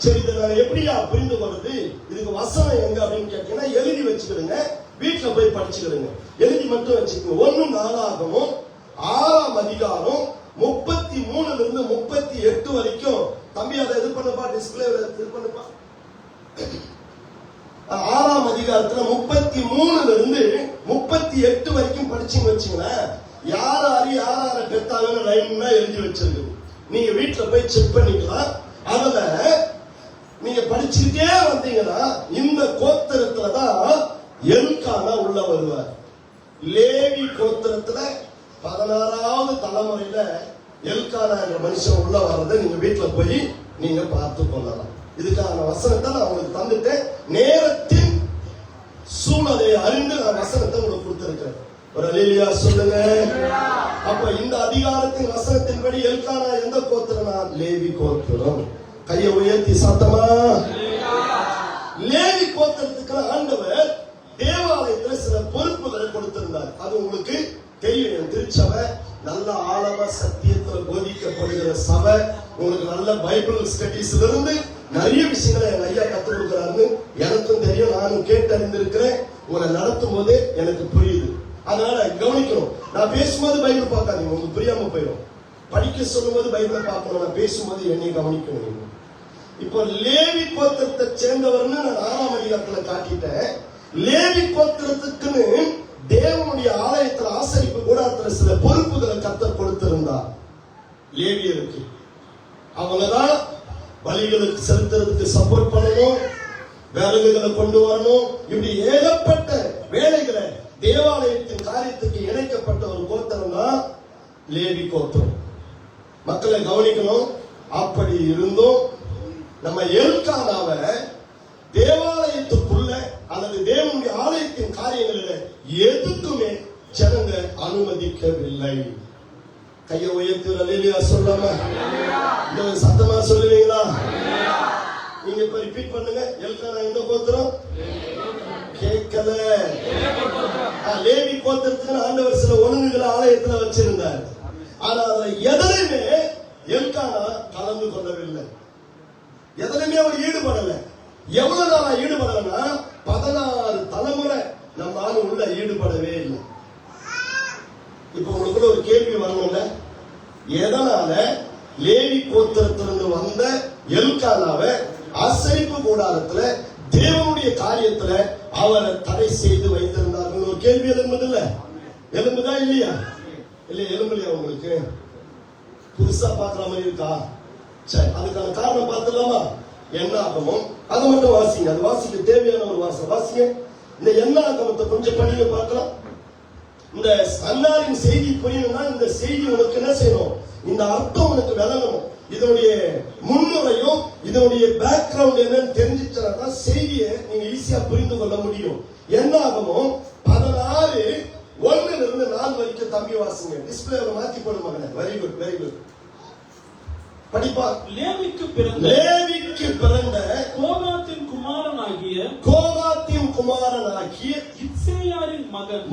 சரி, இதை நான் எப்படியா புரிந்து கொள்றது? இதுக்கு வசனம் எங்க அப்படின்னு கேட்டீங்கன்னா எழுதி வச்சுக்கிடுங்க, வீட்டுல போய் படிச்சுக்கிடுங்க. எழுதி மட்டும் வச்சுக்கோங்க. 1 நாளாகவும் 6ஆம் அதிகாரம் 33 இருந்து 38 வரைக்கும். தம்பி அதை இது பண்ணப்பா, டிஸ்பிளே இது பண்ணப்பா. 6ஆம் அதிகாரத்துல 33 இருந்து 38 வரைக்கும் படிச்சுங்க வச்சுங்களேன். யார பெத்தாங்கன்னு லைன்னா எழுதி வச்சிருக்கு. நீங்க வீட்டுல போய் செக் பண்ணிக்கலாம். அதுல நீங்க படிச்சுக்கிட்டே வந்தீங்கன்னா இந்த கோத்திரத்துலதான் எல்கானா உள்ள வருவார். லேவி கோத்திரத்துல 16வது தலைமுறையில எல்கானா என்ற மனுஷன் உள்ள வர்றதை நீங்க வீட்டுல போய் நீங்க பார்த்து கொள்ளலாம். இதுக்கான வசனத்தை நான் உங்களுக்கு தந்துட்டேன். நேரத்தின் சூழலை அறிந்து நான் வசனத்தை உங்களுக்கு கொடுத்திருக்கிறேன். ஒரு அல்லேலூயா சொல்லுங்க. அப்ப இந்த அதிகாரத்தின் வசனத்தின்படி எல்கானா எந்த கோத்திரம்னா லேவி கோத்திரம். கையை உயர்த்தி சத்தமா. லேவி கோத்திரத்துக்கு ஆண்டவர் தேவாலயத்துல சில பொறுப்புகளை கொடுத்திருந்தார். அது உங்களுக்கு தெரியும். திருச்சபை நல்ல ஆழமா சத்தியத்துல போதிக்கப்படுகிற சபை. உங்களுக்கு நல்ல பைபிள் ஸ்டடீஸ்ல இருந்து நிறைய விஷயங்களை என் ஐயா கற்றுக் கொடுக்கிறாரு. எனக்கும் தெரியும், நானும் கேட்டறிந்திருக்கிறேன். உங்களை நடத்தும் போது எனக்கு புரியுது. அதனால கவனிக்கணும். நான் பேசும்போது பைபிள் பார்க்காதீங்க, உங்களுக்கு புரியாம போயிடும். படிக்க சொல்லும் போது பைபிளை பார்க்கணும். நான் பேசும்போது என்னை கவனிக்கணும். இப்போ லேவி கோத்திரத்தை சேர்ந்தவர்னு நான் 6ஆம் அதிகாரத்துல காட்டிட்டேன். லேவி கோத்திரத்துக்குன்னு தேவனுடைய ஆலயத்தில் ஆசரிப்பு கூடாரத்துல சில பொறுப்புகளை கர்த்தர் கொடுத்திருந்தார். லேவியருக்கு அவங்கதான் பலிகளுக்கு செலுத்துறதுக்கு சப்போர்ட் பண்ணணும், விறகுகளை கொண்டு வரணும். இப்படி ஏகப்பட்ட வேலைகளை தேவாலயத்தின் காரியத்துக்கு இணைக்கப்பட்ட ஒரு கோத்திரம் தான் லேவி கோத்திரம். மக்களை கவனிக்கணும். அப்படி இருந்தும் நம்ம எல்கானாவை தேவாலயத்துக்குள்ள அல்லது தேவனுடைய ஆலயத்தின் காரியங்களில் எதுக்குமே ஜனங்க அனுமதிக்கவில்லை. கையை உயர்த்தி அல்லேலூயா சொல்லாம சத்தமா சொல்லுவீங்களா? நீங்க இப்ப ரிப்பீட் பண்ணுங்க. எல்கானா எந்த கோத்திரம்? கேட்கல. லேவி கோத்திரத்துக்கு ஆண்டவர் சில ஒழுங்குகளை ஆலயத்துல வச்சிருந்தார். ஆனா அதுல எதிலுமே எல்கானா கலந்து கொள்ளவில்லை. எதிலுமே அவர் ஈடுபடல. எவ்வளவு நாளா ஈடுபடலன்னா 16 தலைமுறை நம்ம ஆளு உள்ள ஈடுபடவே இல்லை. இப்ப உங்களுக்குள்ள ஒரு கேள்வி வரணும்ல, எதனால லேவி கோத்திரத்திலிருந்து வந்த எல்கானாவை ஆசரிப்பு கூடாரத்துல தேவனுடைய காரியத்துல அவரை தடை செய்து வைத்திருந்தார்கள்? ஒரு கேள்வி எழும்புதில்ல? எழும்புதா இல்லையா? இல்ல எழும்பலையா? உங்களுக்கு புதுசா பாக்குற மாதிரி இருக்கா? சரி, அதுக்கான காரணம் பார்த்துலாமா? என்ன ஆகமும் அதை மட்டும் வாசிங்க. அது வாசிக்க தேவையான ஒரு வாசிங்க. இந்த என்ன ஆகமத்தை கொஞ்சம் படிங்க பார்க்கலாம். இந்த அன்னாரின் செய்தி புரியணும்னா இந்த செய்தி உனக்கு என்ன செய்யணும்? இந்த அர்த்தம் உனக்கு விளங்கணும். இதனுடைய முன்னுரையும் இதனுடைய பேக்ரவுண்ட் என்னன்னு தெரிஞ்சிச்சா செய்தியை நீங்க ஈஸியா புரிந்து கொள்ள முடியும். என்ன ஆகமும் 16:1-4 வரைக்கும் தம்பி வாசிங்க. டிஸ்பிளேல மாத்தி போடு மகனே. Very good, very good. படிப்பா. லேவிக்கு பிறந்த கோகாத்தின் குமாரனாகிய இத்சேயாரின் மகன்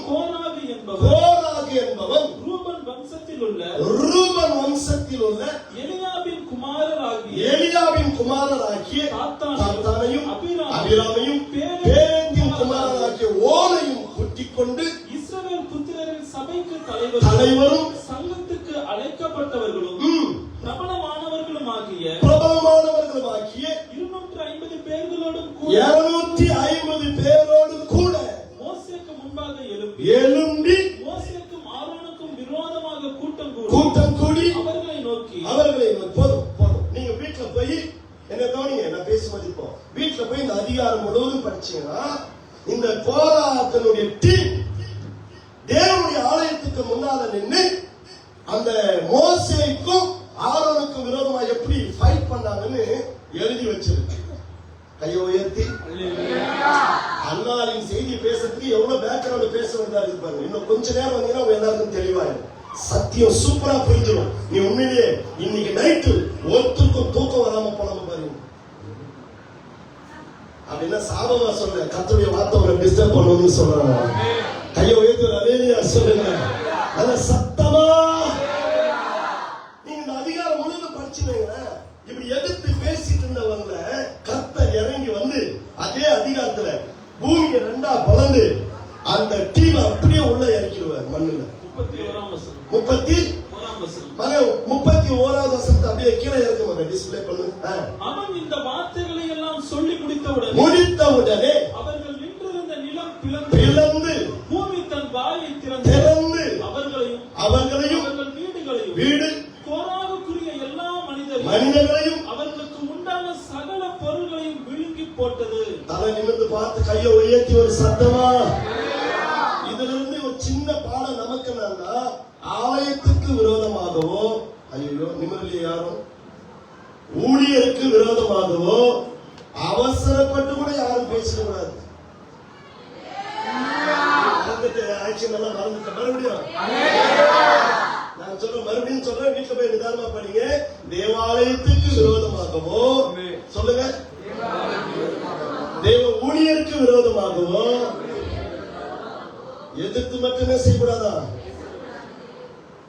கோராகு என்பவன் ரூபன் வம்சத்தில் உள்ள எலியாபின் குமாரராகிய தாத்தானையும் அபிராமையும் பேரேந்தின் குமாரனாகிய ஓனையும் கூட்டிக் கொண்டு இஸ்ரவேல் புத்திரரின் சபைக்கு தலைவரும் சங்கத்துக்கு அழைக்கப்பட்டவர்களும் பிரபலமானவர்களுமாகிய 250 பேர்களோடும் கூட மோசேக்கு முன்பாக எழும்பி மோசேக்கும் ஆரோனுக்கும் விரோதமாக கூட்டம் கூடி அவர்களை நோக்கி போதும். நீங்க வீட்டுல போய் என்ன கவனிங்க, நான் பேசுவது இப்போ வீட்டுல போய் இந்த அதிகாரம் முழுவதும் படிச்சீங்கன்னா இந்த கோராத்தினுடைய டீம் தேவனுடைய ஆலயத்துக்கு முன்னால நின்று அந்த மோசேக்கும் ஆரோனுக்கும் விரோதமா எப்படி ஃபைட் பண்ணாங்கன்னு எழுதி வச்சிருக்கு. கையை உயர்த்தி. அன்னாரின் செய்தி பேசுறதுக்கு எவ்வளவு பேக்ரவுண்ட் பேச வேண்டியதா இருக்கு பாருங்க. இன்னும் கொஞ்ச நேரம் வந்தீங்கன்னா உங்க எல்லாருக்கும் தெளிவாயிடும். சத்தியம் சூப்பரா புரிஞ்சிடும். நீ உண்மையிலேயே இன்னைக்கு நைட்டு ஒருத்தருக்கும் தூக்கம் வராம போனாம பாருங்க. அப்படின்னா சாபமா சொல்ல கர்த்தருடைய வார்த்தை உங்களை டிஸ்டர்ப் பண்ணுவதுன்னு சொல்றாங்க. கையை உயர்த்தி அல்லேலூயா சொல்லுங்க. அத சத்தமா நீங்க இந்த அதிகாரம் முழுவதும் படிச்சுங்க. இப்படி எதிர்த்து பேசிட்டு இருந்தவங்க கர்த்தர் இறங்கி வந்து அதே அதிகாரத்துல பூமியை 2ஆ பிளந்து அந்த டீம் அப்படியே உள்ள இறக்கிடுவார் மண்ணுல. 31வது வசனத்தை அப்படியே கீழே இறக்குவாங்க. டிஸ்பிளே பண்ணு. அவன் இந்த வார்த்தைகளை எல்லாம் சொல்லி முடித்தவுடனே அவர்கள் நின்றிருந்த நிலம் பிளந்து பூமி தன் வாயை திறந்து அவர்களையும் அவர்கள் வீடுகளையும் வீடு கோராகுக்குரிய எல்லா மனிதர்களையும் மனிதர்களையும் அவர்களுக்கு உண்டான சகல சத்தமா. இதுல இருந்து ஒரு சின்ன பாடம் நமக்கு என்னன்னா, ஆலயத்துக்கு விரோதமாகவோ, ஐயோ நிமிர்லி யாரும், ஊழியருக்கு விரோதமாகவோ அவசரப்பட்டு கூட யாரும் பேசக்கூடாது. ஆக்ஷன் எல்லாம் மறந்துட்ட மறுபடியும் நான் சொல்றேன், மறுபடியும் சொல்றேன், வீட்டுல போய் நிதானமா படிங்க. தேவாலயத்துக்கு விரோதமாகவோ, சொல்லுங்க, தேவ ஊழியருக்கு விரோதமாகவோ எதிர்த்து மட்டுமே செய்யக்கூடாதா?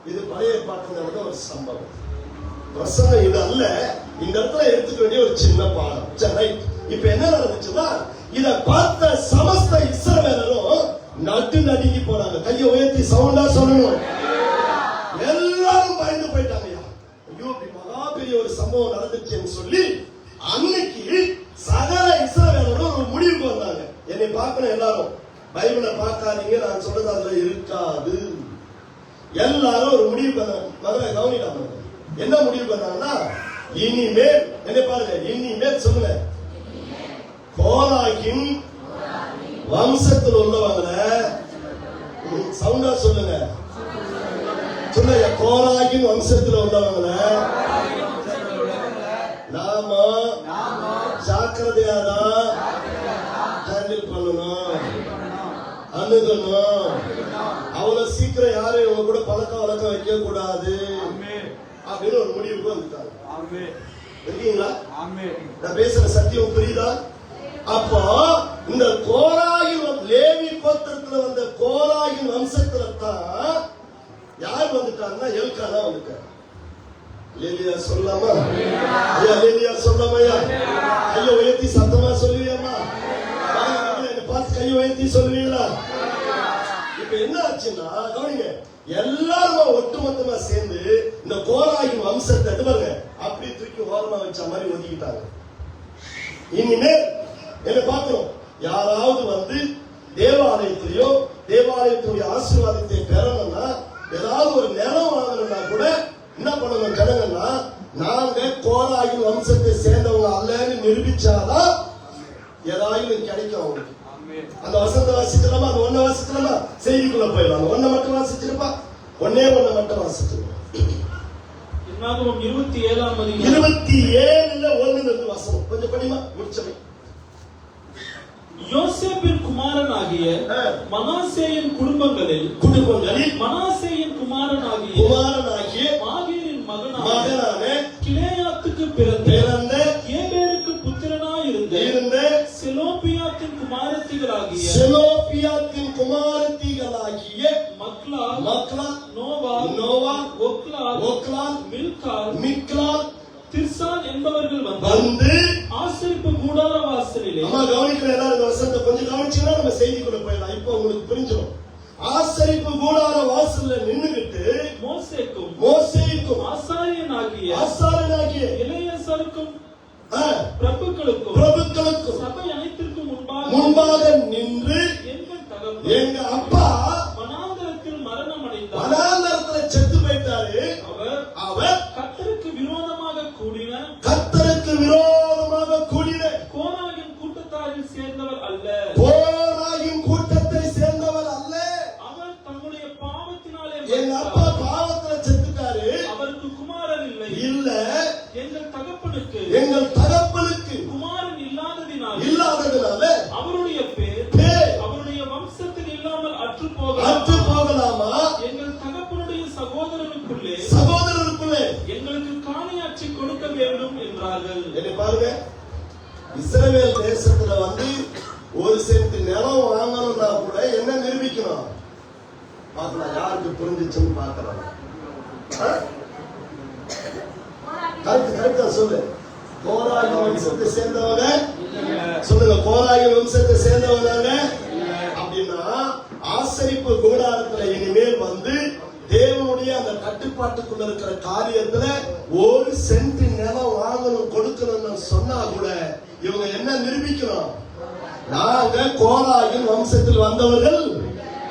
இது பழைய ஏற்பாட்டில் நடந்த ஒரு சம்பவம். பிரசங்கம் இது அல்ல, இந்த இடத்துல எடுத்துக்க வேண்டிய ஒரு சின்ன பாடம். சரி, இப்ப என்ன நடந்துச்சுன்னா, இத பார்த்த சமஸ்த இஸ்ரவேலரும் நட்டு நடுங்கி போனாங்க. கையை உயர்த்தி சவுண்டா சொல்லணும். எல்லாரும் பயந்து போயிட்டாங்க. ஐயோ, இப்படி மகா பெரிய ஒரு சம்பவம் நடந்துச்சுன்னு சொல்லி அன்னைக்கு சகல இஸ்ரவேலரும் ஒரு முடிவுக்கு வந்தாங்க. என்னை பார்க்கணும் எல்லாரும், பைபிளை பார்க்காதீங்க, நான் சொல்றது அதுல இருக்காது. எல்லாரும் ஒரு முடிவு பண்ண கவனிக்காம என்ன முடிவு பண்ணாங்கன்னா, இனிமேல் என்ன பாருங்க, இனிமேல் சொல்லுங்க, கோராகின் வம்சத்தில் உள்ளவங்களை சவுண்டா சொல்லுங்க, சொல்லுங்க, கோராகின் வம்சத்தில் உள்ளவங்களை நாம ஜாக்கிரதையாதான் ஹேண்டில் பண்ணணும், அணுகணும். அவ்வளவு சீக்கிரம் யாரும் இவங்க கூட பழக்க வழக்கம் வைக்க கூடாது அப்படின்னு ஒரு முடிவுக்கு வந்துட்டாங்க. இருக்கீங்களா? நான் பேசுற சத்தியம் புரியுதா? அப்போ இந்த கோராயின் லேவி கோத்திரத்துல வந்த கோராயின் வம்சத்துல தான் யார் வந்துட்டாங்கன்னா எல்கானா வந்துட்டார். லேலியா சொல்லாமா? ஐயா லேலியா சொல்லாமையா? கையை உயர்த்தி சத்தமா சொல்லுவியாமா? பார்த்து கையை உயர்த்தி சொல்லுவீங்களா? இப்ப என்ன ஆச்சுன்னா, கவனிங்க, எல்லாரும் ஒட்டுமொத்தமா சேர்ந்து இந்த கோராயின் வம்சத்தை பாருங்க அப்படி தூக்கி ஓரமா வச்ச மாதிரி ஒதுக்கிட்டாங்க. இனிமேல் என்ன பார்க்கிறோம், யாராவது வந்து தேவாலயத்திலேயோ தேவாலயத்துடைய ஆசீர்வாதத்தை பெறணும்னா, ஏதாவது ஒரு நிலம் வாங்கணும்னா கூட என்ன பண்ணணும் ஜனங்கன்னா, நாங்க கோராயின் வம்சத்தை சேர்ந்தவங்க அல்லன்னு நிரூபிச்சாதான் ஏதாவது கிடைக்கும் அவங்களுக்கு. அந்த வசந்த வாசிக்கலாமா? அது ஒன்ன வாசிக்கலாமா? செய்திக்குள்ள போயிடலாம். ஒன்ன மட்டும் வாசிச்சிருப்பா, ஒன்னே ஒன்ன மட்டும் வாசிச்சிருப்பா. 27 1 வசனம் கொஞ்சம் படிமா முடிச்சவை. யோசேப்பின் குமாரனாகிய மனாசேயின் குடும்பங்களில் மனாசேயின் குமாரனாகிய மாகீரின் மகனான கிலேயாத்துக்கு பிறந்த ஏபேருக்கு புத்திரனாயிருந்த செலோப்பியாத்தின் குமாரத்திகளாகிய மக்லா நோவா ஒக்லா மில்கா திர்சான் என்பவர்கள் வந்து ஆசரிப்பு கூடார வாசலிலே. அம்மா கவனிக்கிற எல்லாரும் இந்த வசனத்தை கொஞ்சம் கவனிச்சீங்கன்னா நம்ம செய்திக்குள்ள போயிடலாம். இப்போ உங்களுக்கு புரிஞ்சிடும். ஆசரிப்பு கூடார வாசல்ல நின்னுகிட்டு மோசேக்கும் ஆசாரியனாகிய எலெயாசாருக்கும் பிரபுக்களுக்கும் சபை அனைத்திற்கும் முன்பாக நின்று, எங்க அப்பா வனாந்தரத்தில் மரணம் அடைந்தார், வனாந்தரத்தில் செத்து போயிட்டாரு, அவர் கர்த்தருக்கு விரோதமாக கூடின கோராகின் கூட்டத்தாரில் சேர்ந்தவர் அல்ல, அவர் தம்முடைய பாவத்தினாலே, எங்க அப்பா பாவத்துல செத்துட்டாரு, அவருக்கு குமாரன் இல்ல, எங்கள் தகப்பனுக்கு குமாரன் இல்லாததினால அவருடைய பேர் அவருடைய வம்சத்தில் இல்லாமல் அற்று போகலாமா? எங்கள் தகப்பனுடைய சகோதரனுக்குள்ளே எங்களுக்கு காணியாட்சி கொடுக்க வேண்டும் என்றார்கள். என்ன பாருங்க, இஸ்ரவேல் தேசத்துல வந்து ஒரு சென்ட் நிலம் வாங்கணும்னா கூட என்ன நிரூபிக்கணும் பார்க்கலாம். யாருக்கு புரிஞ்சிச்சுன்னு பார்க்கலாம். கரெக்டா சொல்லு. கோராகின் வம்சத்தை சேர்ந்தவங்க சொல்லுங்க, கோராகின் வம்சத்தை சேர்ந்தவங்க அப்படின்னா ஆசரிப்பு கூடாரத்துல இனிமேல் வந்து தேவனுடைய அந்த கட்டுப்பாட்டுக்குள்ள இருக்கிற காரியத்துல ஒரு சென்ட் நிலம் வாங்கணும் கொடுக்கணும்னு சொன்னா கூட இவங்க என்ன நிரூபிக்கணும், நாங்க கோராகின் வம்சத்தில் வந்தவர்கள்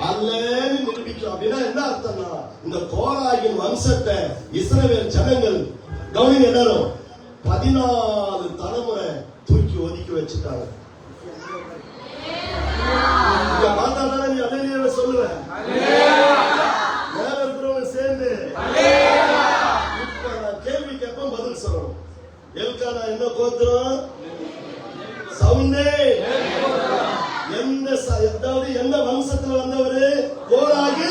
அல்லன்னு நிரூபிக்கிறோம். அப்படின்னா என்ன அர்த்தம்னா, இந்த கோராகின் வம்சத்தை இஸ்ரவேல் ஜனங்கள் கவனிங்க எல்லாரும் 14 தலைமுறை தூக்கி ஒதுக்கி வச்சுட்டாங்க. இங்க பார்த்தா தானே நீ அல்லேலூயா சொல்லுவ. மேல இருக்கிறவங்க சேர்ந்து இப்ப நான் கேள்வி கேட்பேன், பதில் சொல்லணும். எல்கானா என்ன கோத்திரம்? சவுண்டே என்ன வம்சத்துல வந்தவரு? கோராகு.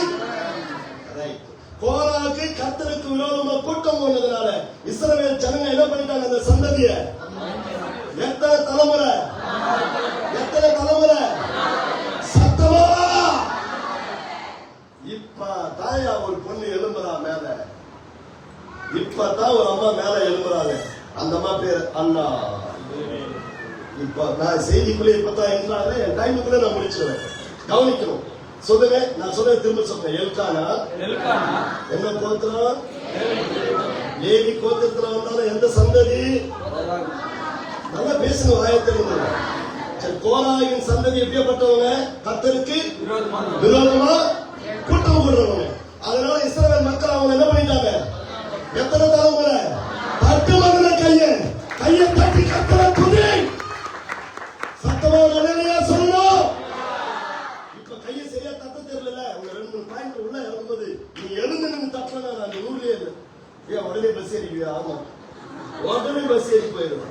கோராகு கர்த்தருக்கு விரோதமா கூட்டம் போனதுனால இஸ்ரவேல் ஜனங்க என்ன பண்ணிட்டாங்க? அந்த சந்ததிய எத்தனை தலைமுறை சத்தமா இப்ப தாயா ஒரு பொண்ணு எழும்புறா மேல. இப்பதான் ஒரு அம்மா மேல எழும்புறாங்க. அந்த அம்மா பேர் அண்ணா. இப்ப நான் செய்திக்குள்ளே இப்பதான் என்றாலே என் டைமுக்குள்ள நான் முடிச்சிருவேன். கவனிக்கணும். சொல்லுங்க, நான் சொல்ல திரும்ப சொல்றேன். எல்கானா என்ன கோத்திரம்? லேவி கோத்திரத்துல வந்தாலும் எந்த சந்ததி? நல்லா பேசுங்க, வாயத்திலிருந்து. கோராகின் சந்ததி எப்படியாப்பட்டவங்க? கர்த்தருக்கு விரோதமா கூட்டம் போடுறவங்க. அதனால இஸ்ரவேல் மக்கள் அவங்க என்ன பண்ணிட்டாங்க? எத்தனை தலைமுறை? தட்டு மகன கையை தட்டி கர்த்தரை துதி. சத்தமா அல்லேலூயா சொல்லணும். இப்ப கையை சரியா தட்ட தெரியல. உங்க 2-3 பாயிண்ட் உள்ள இறங்கும்போது நீ எழுந்து நின்று தட்டனா நான் ஊர்லயே இல்லை. ஏன் உடனே பஸ் ஏறிக்குவியா? ஆமா, உடனே பஸ் ஏறி போயிடும்.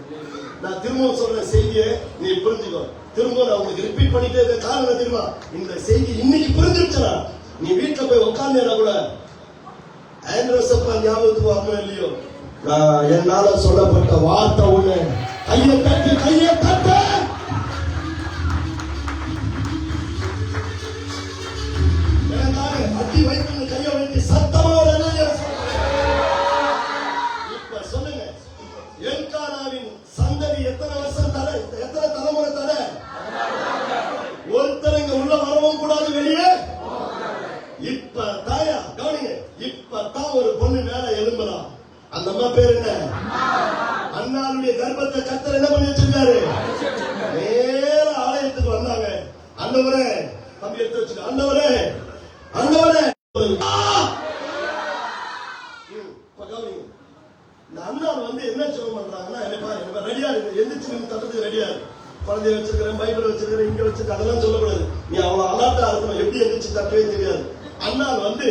நான் திரும்பவும் சொல்ற செய்தியை நீ புரிஞ்சுக்கோ. திரும்ப நான் உங்களுக்கு ரிப்பீட் பண்ணிட்டே இருக்க காரணம் தெரியுமா? இந்த செய்தி இன்னைக்கு புரிஞ்சிருச்சா? நீ வீட்டுல போய் உட்கார்ந்தேனா கூட ஆண்ட்ரோசப்பா ஞாபகத்துக்கு வரணும் இல்லையோ? என்னால சொல்லப்பட்ட வார்த்தை ஒண்ணு. கையை தட்டு அடி வைத்து கையை வைத்து சத்தமா இப்ப சொல்லுங்க. எல்கானாவின் சந்ததி எத்தனை வருஷம் தடை? எத்தனை தலைமுறை தடை? ஒருத்தர் இங்க உள்ள வரவும் கூடாது, வெளியே. இப்ப தாயா கவனிங்க. இப்பதான் ஒரு பொண்ணு மேல எழும்புறா. அந்த அம்மா பேர் என்ன? அண்ணாளுடைய கர்ப்பத்தை கர்த்தர் என்ன பண்ணி வச்சிருக்காரு? நேர ஆலயத்துக்கு வந்தாங்க. ஆண்டவரே, தம்பி எடுத்து வச்சுக்க. ஆண்டவரே இந்த அண்ணா வந்து என்ன சொல்ல பண்றாங்கன்னா, ரெடியா இருக்கு, எந்திரிச்சு நின்று தட்டத்துக்கு ரெடியா இருக்கு. குழந்தைய வச்சிருக்கிறேன், பைபிள் வச்சிருக்கிறேன், இங்க வச்சிருக்க, அதெல்லாம் சொல்லக்கூடாது. நீ அவ்வளவு அலர்ட்டா இருக்கணும். எப்படி எந்திரிச்சு தட்டவே தெரியாது. அண்ணா வந்து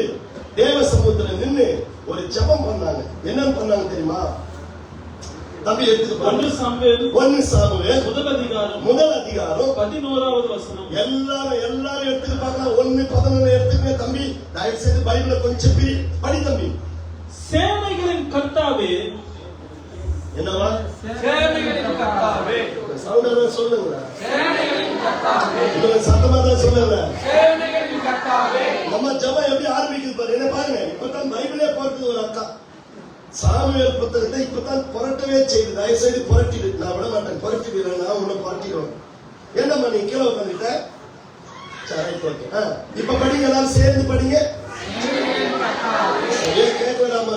தேவ சமூகத்துல நின்று ஒரு ஜெபம் பண்ணாங்க. என்னன்னு பண்ணாங்க தெரியுமா? தம்பி எடுத்துட்டு 1 சாமுவேல் முதல் அதிகாரம் 11வது வசனம். எல்லாரும் எடுத்துட்டு பார்க்கலாம். 1:11 எடுத்துக்க தம்பி. தயவு செய்து பைபிளை கொஞ்சம் படி தம்பி. சேனைகளின் கர்த்தாவே. என்னவா? சேனைகளின் கர்த்தாவே. சவுண்டா சொல்லுங்க. சேனைகளின் கர்த்தாவே. இது சத்தமா தான் சொல்லுங்க. சேனைகளின் கர்த்தாவே. நம்ம ஜெபம் எப்படி ஆரம்பிக்குது பாரு. என்ன பாருங்க. இப்பதான் பைபிளே போறது ஒரு அக்கா. சாமுவேல் புத்தகத்தை இப்பதான் புரட்டவே செய்து. தயவு செய்து புரட்டிடு. நான் விட மாட்டேன். புரட்டிடுறேன். நான் உன்னை புரட்டிடுவேன். என்னம்மா நீ கீழே உட்காந்துட்ட? சரி, ஓகே. இப்ப படிங்க, எல்லாரும் சேர்ந்து படிங்க. கேட்க வேண்டாம்.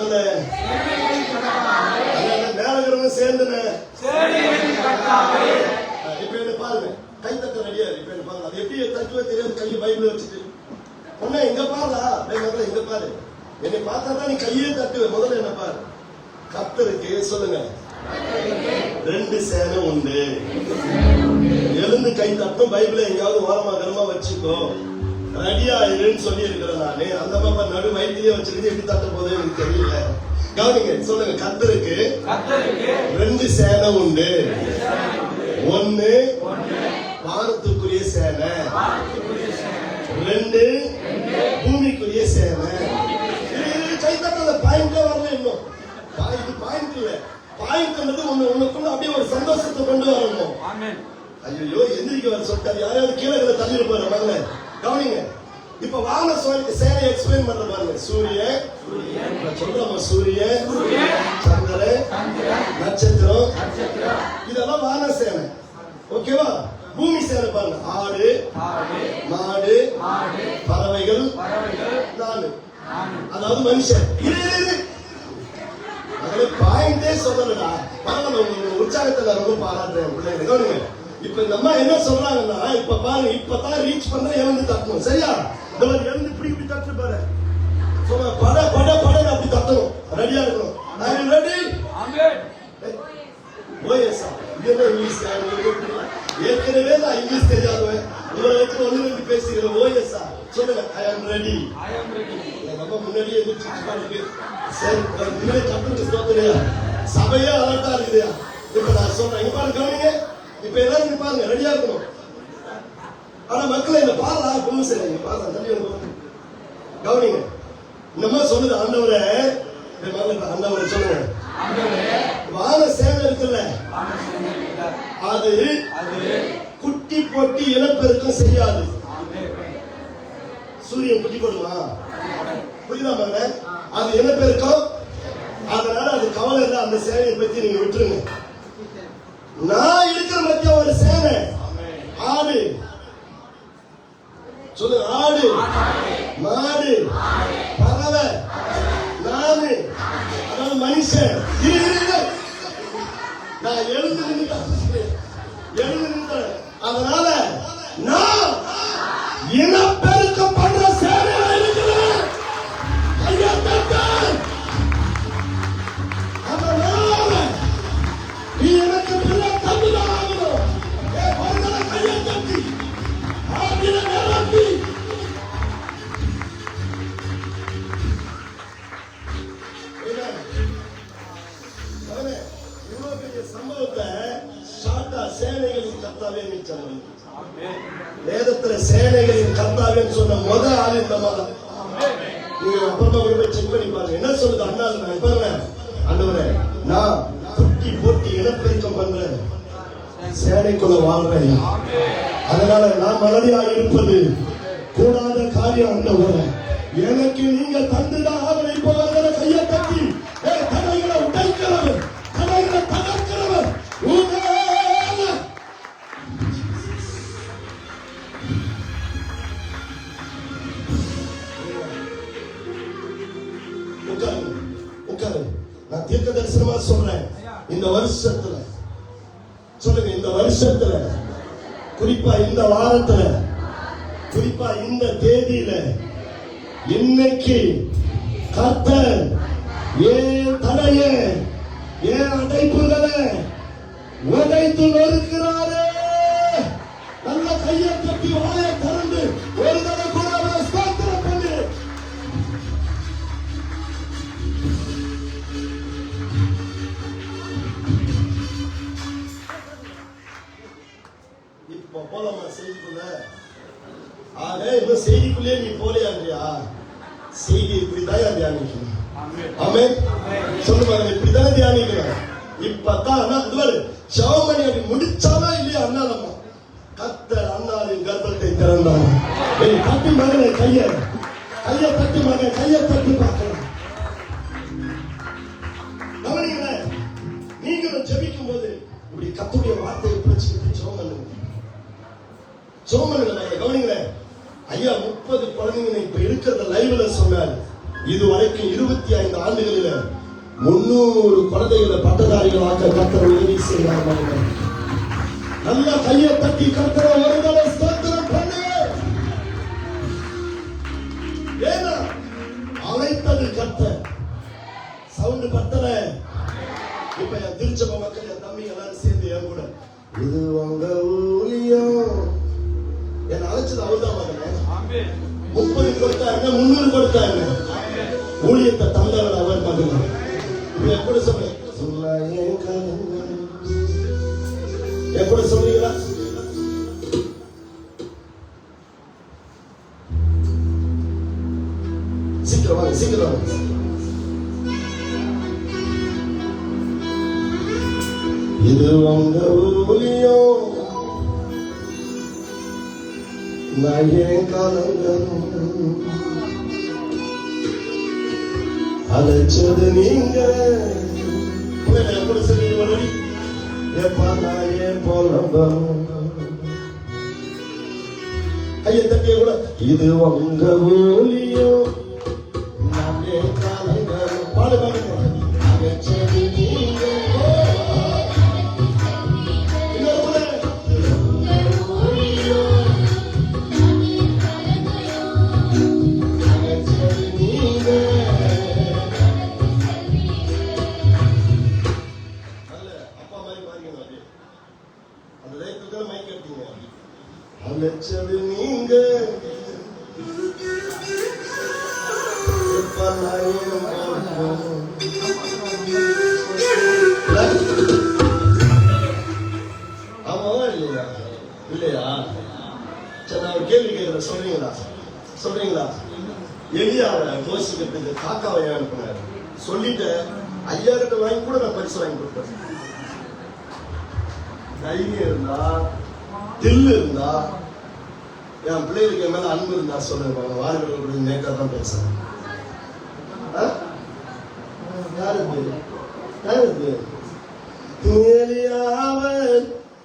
மேல இருக்கிறவங்க சேர்ந்து இப்ப என்ன பாருங்க. கை தட்ட ரெடியா. இப்ப என்ன பாருங்க. அது எப்படி தட்டுவே தெரியாது. கையை பைபிள் வச்சுட்டு பொண்ணு எங்க பாருடா. எங்க பாரு. என்னை பார்த்தா தான் நீ கையே தட்டுவே. முதல்ல என்ன பாரு. கர்த்தருக்கு சொல்லுங்க 2 சேனை உண்டு. எழுந்து கை தட்டும். பைபிளை எங்கேயாவது ஓரமா கரமா வச்சுக்கோ. ரெடியா இருன்னு சொல்லி இருக்கிறேன் நானு. அந்த பாப்பா நடு வயிற்றிலே வச்சிருந்து எப்படி தட்ட போதே எனக்கு தெரியல. கவனிங்க. சொல்லுங்க. கர்த்தருக்கு 2 சேனை உண்டு. 1 வானத்துக்குரிய சேனை, 2 பூமிக்குரிய சேனை. கை தட்ட பாயிண்டே வரல இன்னும். இது பாயிண்ட் இல்ல. பாயிண்ட் உனக்குள்ள அப்படியே ஒரு சந்தோஷத்தை கொண்டு வரணும். ஐயோ எந்திரிக்க வர சொல்லிட்டாரு. யாராவது கீழே தள்ளிட்டு போற பாருங்க. கவனிங்க. இப்ப வான சேனை எக்ஸ்பிளைன் பண்ற பாருங்க. சூரியன் சொல்றோம். சூரியன், சந்திரன், நட்சத்திரம், இதெல்லாம் வான சேனை. ஓகேவா? பூமி சேனை பாருங்க. ஆடு, மாடு, பறவைகள், நானு, அதாவது மனுஷன். பாயிண்டே சொல்லலடா. பரவாயில்ல, உற்சாகத்தை ரொம்ப பாராட்டுறேன் பிள்ளைங்க. கவனிங்க. இப்ப இந்த அம்மா என்ன சொல்றாங்கன்னா, இப்ப பாருங்க, இப்பதான் ரீச் பண்ண எழுந்து தட்டணும். சரியா? இந்த மாதிரி எழுந்து இப்படி தட்டு பாரு. பட பட பட அப்படி தட்டணும். ரெடியா இருக்கணும். ரெடி. ஓஎஸ்ஆ. இது என்ன இங்கிலீஷ்? ஏற்கனவே நான் இங்கிலீஷ் தெரியாதவன். உங்களை வச்சு ஒண்ணு ரெண்டு பேசுகிறேன். ஓஎஸ் சொல்லுங்க. ஐ ஆம் ரெடி. நம்ம முன்னாடியே இருக்கு. சரி, இதுவே கத்துட்டு ஸ்தோத்திரியா. சபையே அலர்ட்டா இருக்குதுயா. இப்ப நான் சொல்றேன், இங்க பாருங்க, கவனிங்க. இப்ப எல்லாரும் இங்க பாருங்க, ரெடியா இருக்கணும். ஆனா மக்களை இந்த பாருடா குழு சரி, இங்க பாருங்க, தள்ளி வந்து கவனிங்க. இந்த மாதிரி சொல்லுது ஆண்டவரே, ஆண்டவரை சொல்லுங்க. வான சேவை இருக்குல்ல, அது குட்டி போட்டி இனப்பெருக்கம் செய்யாது. சூரியன் குட்டி போடுமா? புரியுதா பாருங்க? அது இனப்பெருக்கம். அதனால அது கவலை இல்லை. அந்த சேவையை பத்தி நீங்க விட்டுருங்க. நான் இருக்கிற மத்திய ஒரு சேவை ஆடு, சொல்லுங்க, ஆடு, மாடு, பறவை, நானு, அதாவது மனுஷன். நான் எழுந்து நின்று, அதனால நான் இனப்பெருக்கம் பண்ற சேவையா இருக்கிறேன். ஐயா தட்டேன். அதனால நீ எனக்கு பிள்ளை தந்துதான் ஆகணும். கையை தட்டி ஆகிற நிரப்பி இவ்வளவு பெரிய சம்பவத்தை ஷார்ட்டா சேனைகளின் கர்த்தாவே சொன்னார். வேதத்துல சேனைகளின் கர்த்தாவேன்னு சொன்ன முத ஆள் இந்த மாதிரி. நீங்க அப்புறமா போய் செக் பண்ணி பாருங்க என்ன சொல்லுது. அண்ணா பாருங்க, ஆண்டவரே நான் குட்டி போட்டி இனப்பெருக்கம் பண்றேன், சேனைக்குள்ள வாழ்றேன். அதனால நான் மலடியாக இருப்பது கூடாத காரியம். ஆண்டவரே எனக்கு நீங்க தந்துதான் ஆகலை. இப்போ வருகிற கையை தட்டி தடைகளை உடைக்கிறவர், தடைகளை தகர்க்கிறவர் உட்காரு. நான் தீர்க்க தரிசனமா சொல்றேன். இந்த வருஷத்துல சொல்லுங்க, இந்த வருஷத்துல, குறிப்பா இந்த வாரத்துல, குறிப்பா இந்த தேதியில, இன்னைக்கு கர்த்தர் ஏன் தடைய, ஏன் அடைப்புகளை உடைத்து நொறுக்கிறாரே. நல்ல கையை தட்டி வாயை திறந்து ஒரு தடவை கூட ஸ்தோத்திரம் பண்ணு. இப்ப போலாமா செய்திக்குள்ள? ஆக இப்ப செய்திக்குள்ளே நீ போலையாண்டியா? செய்தி இப்படிதான் தியானிக்கணும். ஆமென். சொல்லுங்க, இப்படிதான் தியானிக்கணும். இப்பதான் ஜெபமணி அப்படி முடிச்சானா இல்லையா? அண்ணாதம்மா கர்த்தர் அண்ணாவின் கர்ப்பத்தை திறந்தார். தட்டி மகனை கையை தட்டி, மகன் கையை தட்டி பார்க்கலாம். கவனிங்களேன், நீங்களும் ஜெபிக்கும் போது இப்படி கர்த்தருடைய வார்த்தையை பிடிச்சிக்கிட்டு ஜெபம் பண்ணுங்க. கவனிங்களேன், ஐயா 30 குழந்தைங்க இப்ப இருக்கிறத லைவ்ல சொன்னார். இதுவரைக்கும் 25 ஆண்டுகளில 300 குழந்தைகளை பட்டதாரிகளாக்க கர்த்தர் உதவி செய்கிறார். நல்ல கையை தட்டி கர்த்தரை ஒரு தடவை ஸ்தோத்திரம் பண்ணு. ஏன்னா அழைத்தது கர்த்தர். சவுண்ட் பத்தல. இப்ப என் திருச்சபை மக்கள், என் தம்பி எல்லாரும் சேர்ந்து என் கூட, இது உங்க ஊழியம். என்ன அழைச்சது அவர்தான் மகனே. 30 கொடுத்தாங்க, 300 கொடுத்தாங்க. ஊழியத்தை தந்தவர் அவர் மகன். எப்படி சொல்ல எப்படி சொல்றீங்களா? சீக்கிரம் வாங்க, சீக்கிரம் வாங்க. இது உங்க ஊழியம், நான் ஏன் கலங்கணும்? அழைச்சது நீங்க. எப்படி சொல்றீங்க? எப்பா நான் ஏன் போலம்பம்? ஐயா தட்டிய கூட, இது உங்க ஊழியம், நான் ஏன் கலங்கணும்? பாடு பாருங்க. அழைச்சது நீங்க. அழைச்சது ஆமாவா இல்லையா? இல்லையா? சரி, நான் ஒரு கேள்வி கேட்கிறேன், சொல்றீங்களா? எலியாவை யோசிக்கிறதுக்கு காக்காவை அனுப்பினார். சொல்லிட்டு 5000 வாங்கி கூட நான் பரிசு வாங்கி கொடுப்பேன். தைரியம் இருந்தா, தில்லு இருந்தா, என் பிள்ளைகளுக்கு என் மேல அன்பு இருந்தா சொல்லுங்க. வாழ்க்கை நேக்கா தான் பேசுறேன்.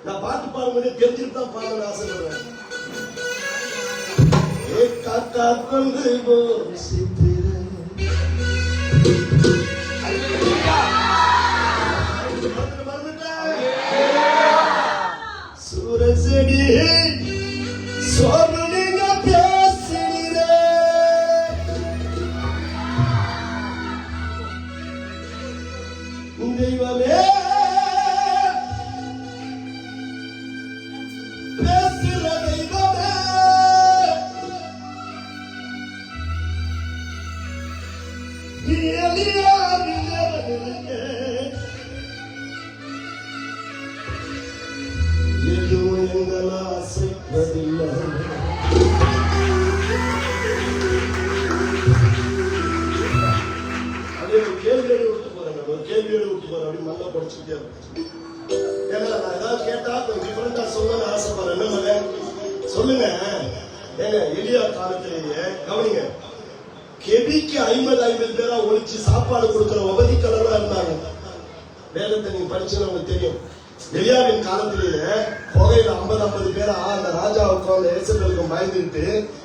நான் பாட்டு பாடும்போது தெரிஞ்சுட்டு தான் பாடணும்னு ஆசைப்படுறேன். காக்கா கொண்டு சூரசடி சோர்வுங்க பேசுகிறே தெய்வமே பேசுகிற தெய்வமே எதுவும் எங்கள் ஆசைப்பதில்லை. அப்படியே ஒரு கேள்வியோடு விட்டு போறேன். அப்படி மண்ணை படிச்சுட்டே இருக்கேன். ஏன்னா நான் ஏதாவது கேட்டா கொஞ்சம் டிஃபரெண்டா சொல்லணும்னு ஆசைப்படுறேன். என்ன மகன் சொல்லுங்க. ஏங்க எலியா காலத்திலேயே கவனிங்க, கெபிக்கு 50 பேரா ஒழிச்சு சாப்பாடு கொடுக்கிற உபதிக்கலரா இருந்தாங்க. வேதத்தை நீங்க படிச்சுன்னு உங்களுக்கு தெரியும். எலியாவின் காலத்திலேயே புகையில 50 பேரா அந்த ராஜாவுக்கும் அந்த எசபேலுக்கும் பயந்துட்டு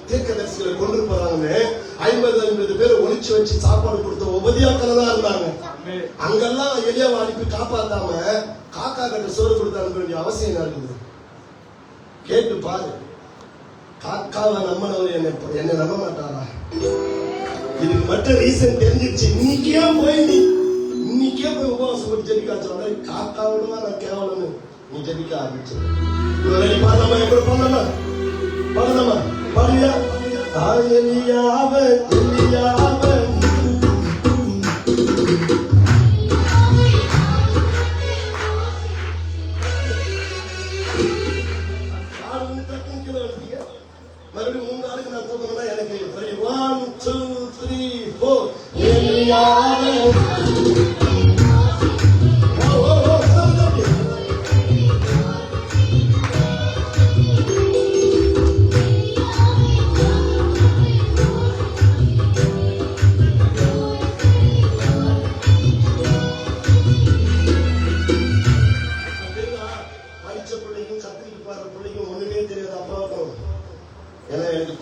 தீர்க்கதரிசிகளை கொண்டு போறாங்கன்னு 50 பேரை ஒழிச்சு வச்சு சாப்பாடு கொடுத்த உபதியாக்களா இருந்தாங்க. அங்கெல்லாம் எலியாவை அனுப்பி காப்பாத்தாம காக்கா கிட்ட சோறு கொடுத்து அனுப்ப வேண்டிய அவசியம் என்ன இருக்குது? கேட்டு பாரு. காக்காவை நம்பினவர் என்ன நம்ப மாட்டாரா? இதுக்கு மட்டும் ரீசன் தெரிஞ்சிருச்சு. இன்னைக்கே போய் உபவாசம் போய் ஜெபிக்காச்சு. காக்காவோட நான் கேவலன்னு நீ ஜெபிக்க ஆரம்பிச்சு. பாடலாமா? எப்படி பாடலாமா? பாடுறியா? மறுபடியும் 3 நாளுக்கு நான் தூக்கணும்னா எனக்கு 1 2 3 4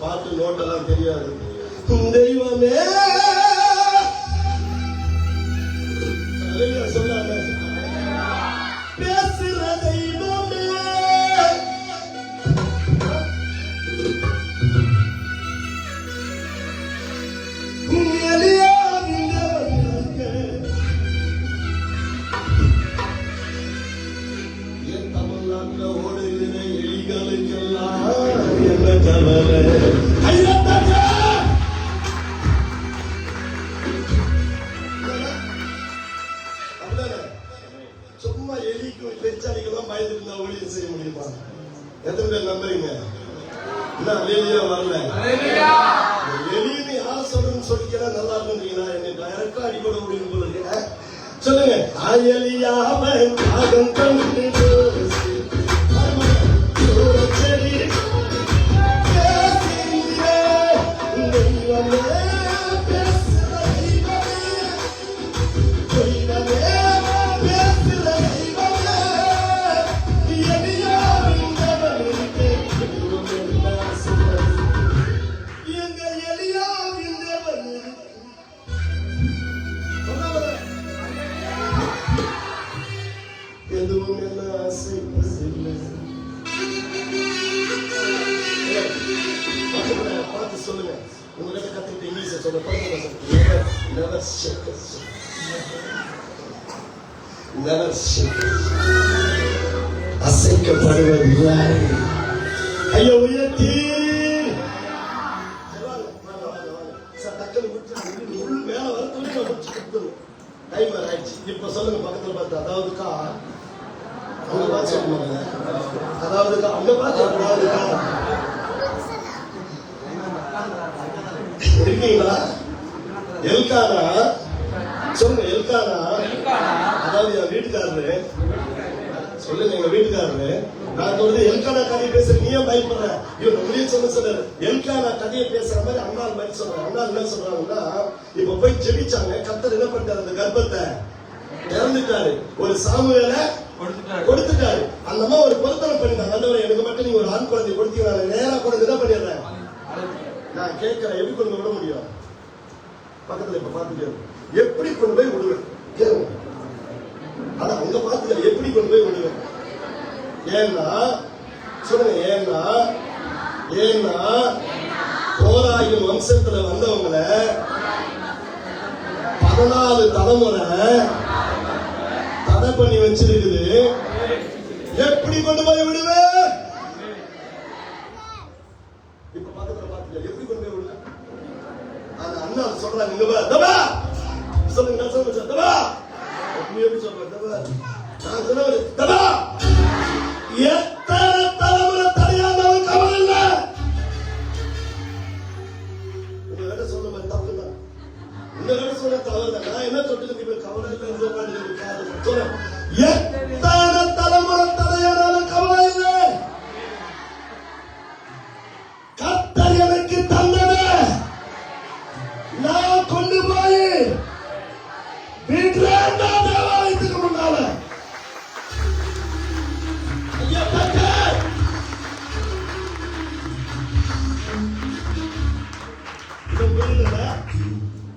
பாட்டு நோட்டெல்லாம் தெரியாது. தெய்வமே சொன்னாங்க, பேசுற தெய்வமே என் தமிழ்நாட்டில் ஓடுகிற எலிகளுக்கெல்லாம் என்ன கவலை? சும்மா எலிக்கும் பெருச்சாலிக்கெல்லாம் பயந்துட்டு இருந்தா ஊழியம் செய்ய முடியுமா? எத்தனை பேர் நம்புறீங்க? என்ன வெளியே வரல? எலின்னு யார் சொல்றேன்னு சொல்லிக்கிறா நல்லா இருந்தீங்களா? என்னை டைரக்டா அடிபட முடியும் போல இருக்கு. சொல்லுங்க. எலியாவை காகம் கண்டு எதுவும் என்ன ஆசைப்பதில்லை. பார்த்து சொல்லுங்க. உங்ககிட்ட கத்துக்கிட்ட இங்கிலீஷ சொல்ல அசைக்கப்படுவதில்லை. ஐயோ உயர்த்தி டக்குனு முடிச்சு மேல வரத்துலேயே நான் முடிச்சு கொடுத்துருவேன். டைம் ஆயிடுச்சு. இப்ப சொல்லுங்க பக்கத்துல பார்த்து, அதாவதுக்கா அவங்க பார்த்து சொல்லுவாங்க, அதாவதுக்கா அங்க பார்த்து, அதாவதுக்கா இருக்கீங்களா? எல்கானா சொல்லுங்க, எல்கானா அதாவது என் வீட்டுக்காரரு சொல்லுங்க, எங்க வீட்டுக்காரரு. நான் சொல்றது எல்கானா கதையை பேசுற, நீ ஏன் பயப்படுற? இவன் நம்மளே சொல்றாரு, எல்கானா கதையை பேசுற மாதிரி அண்ணாள் மாதிரி சொல்றாங்க. அண்ணாள் என்ன சொல்றாங்கன்னா, இப்ப போய் ஜெபிச்சாங்க, கர்த்தர் என்ன பண்ணிட்டாரு, அந்த கர்ப்பத்தை இறந்துட்டாரு, ஒரு சாமுவேல கொடுத்துட்டாரு. அந்த அம்மா ஒரு பொருத்தனை பண்ணிட்டாங்க, ஆண்டவரே எனக்கு மட்டும் நீங்க ஒரு ஆண் குழந்தை கொடுத்தீங்க, நேரா குழந்தை என்ன பண்ணிடுறேன். நான் கேட்கிறேன், எப்படி கொண்டு விட முடியும்? பக்கத்துல இப்ப பாத்துட்டு எப்படி கொண்டு போய் விடுவேன் கேளுங்க. ஆனா அங்க பாத்துக்க எப்படி கொண்டு போய் விடுவேன். ஏன்னா சொல்லுங்க, ஏன்னா கோராயின் வம்சத்துல வந்தவங்களை 14 தலைமுறை தடை பண்ணி வச்சிருக்குது. எப்படி கொண்டு போய் விடுவேன்? இப்ப பக்கத்துல பாத்துக்க எப்படி கொண்டு போய் விடுவேன். ஆனா அண்ணா சொல்றாங்க, இங்க வா சொல்லுங்க, நான் சொல்லுங்க தபா எப்படி சொல்றேன் தபா, நான் சொல்லுவேன் தபா. எத்தனை தலைமுறை தடையானவன் கவலை இல்ல. உங்ககிட்ட சொல்ல மாதிரி தப்பு தான், உங்ககிட்ட சொல்ல தவறு தான். நான் என்ன சொல்லிட்டு கவலை இல்லை சொல்றேன். எத்தனை தலைமுறை தடையானாலும் கவலை இல்லை. கர்த்தர் எனக்கு தந்தது நான் கொண்டு போய் வீட்டுல தேவாலயத்துக்கு முன்னால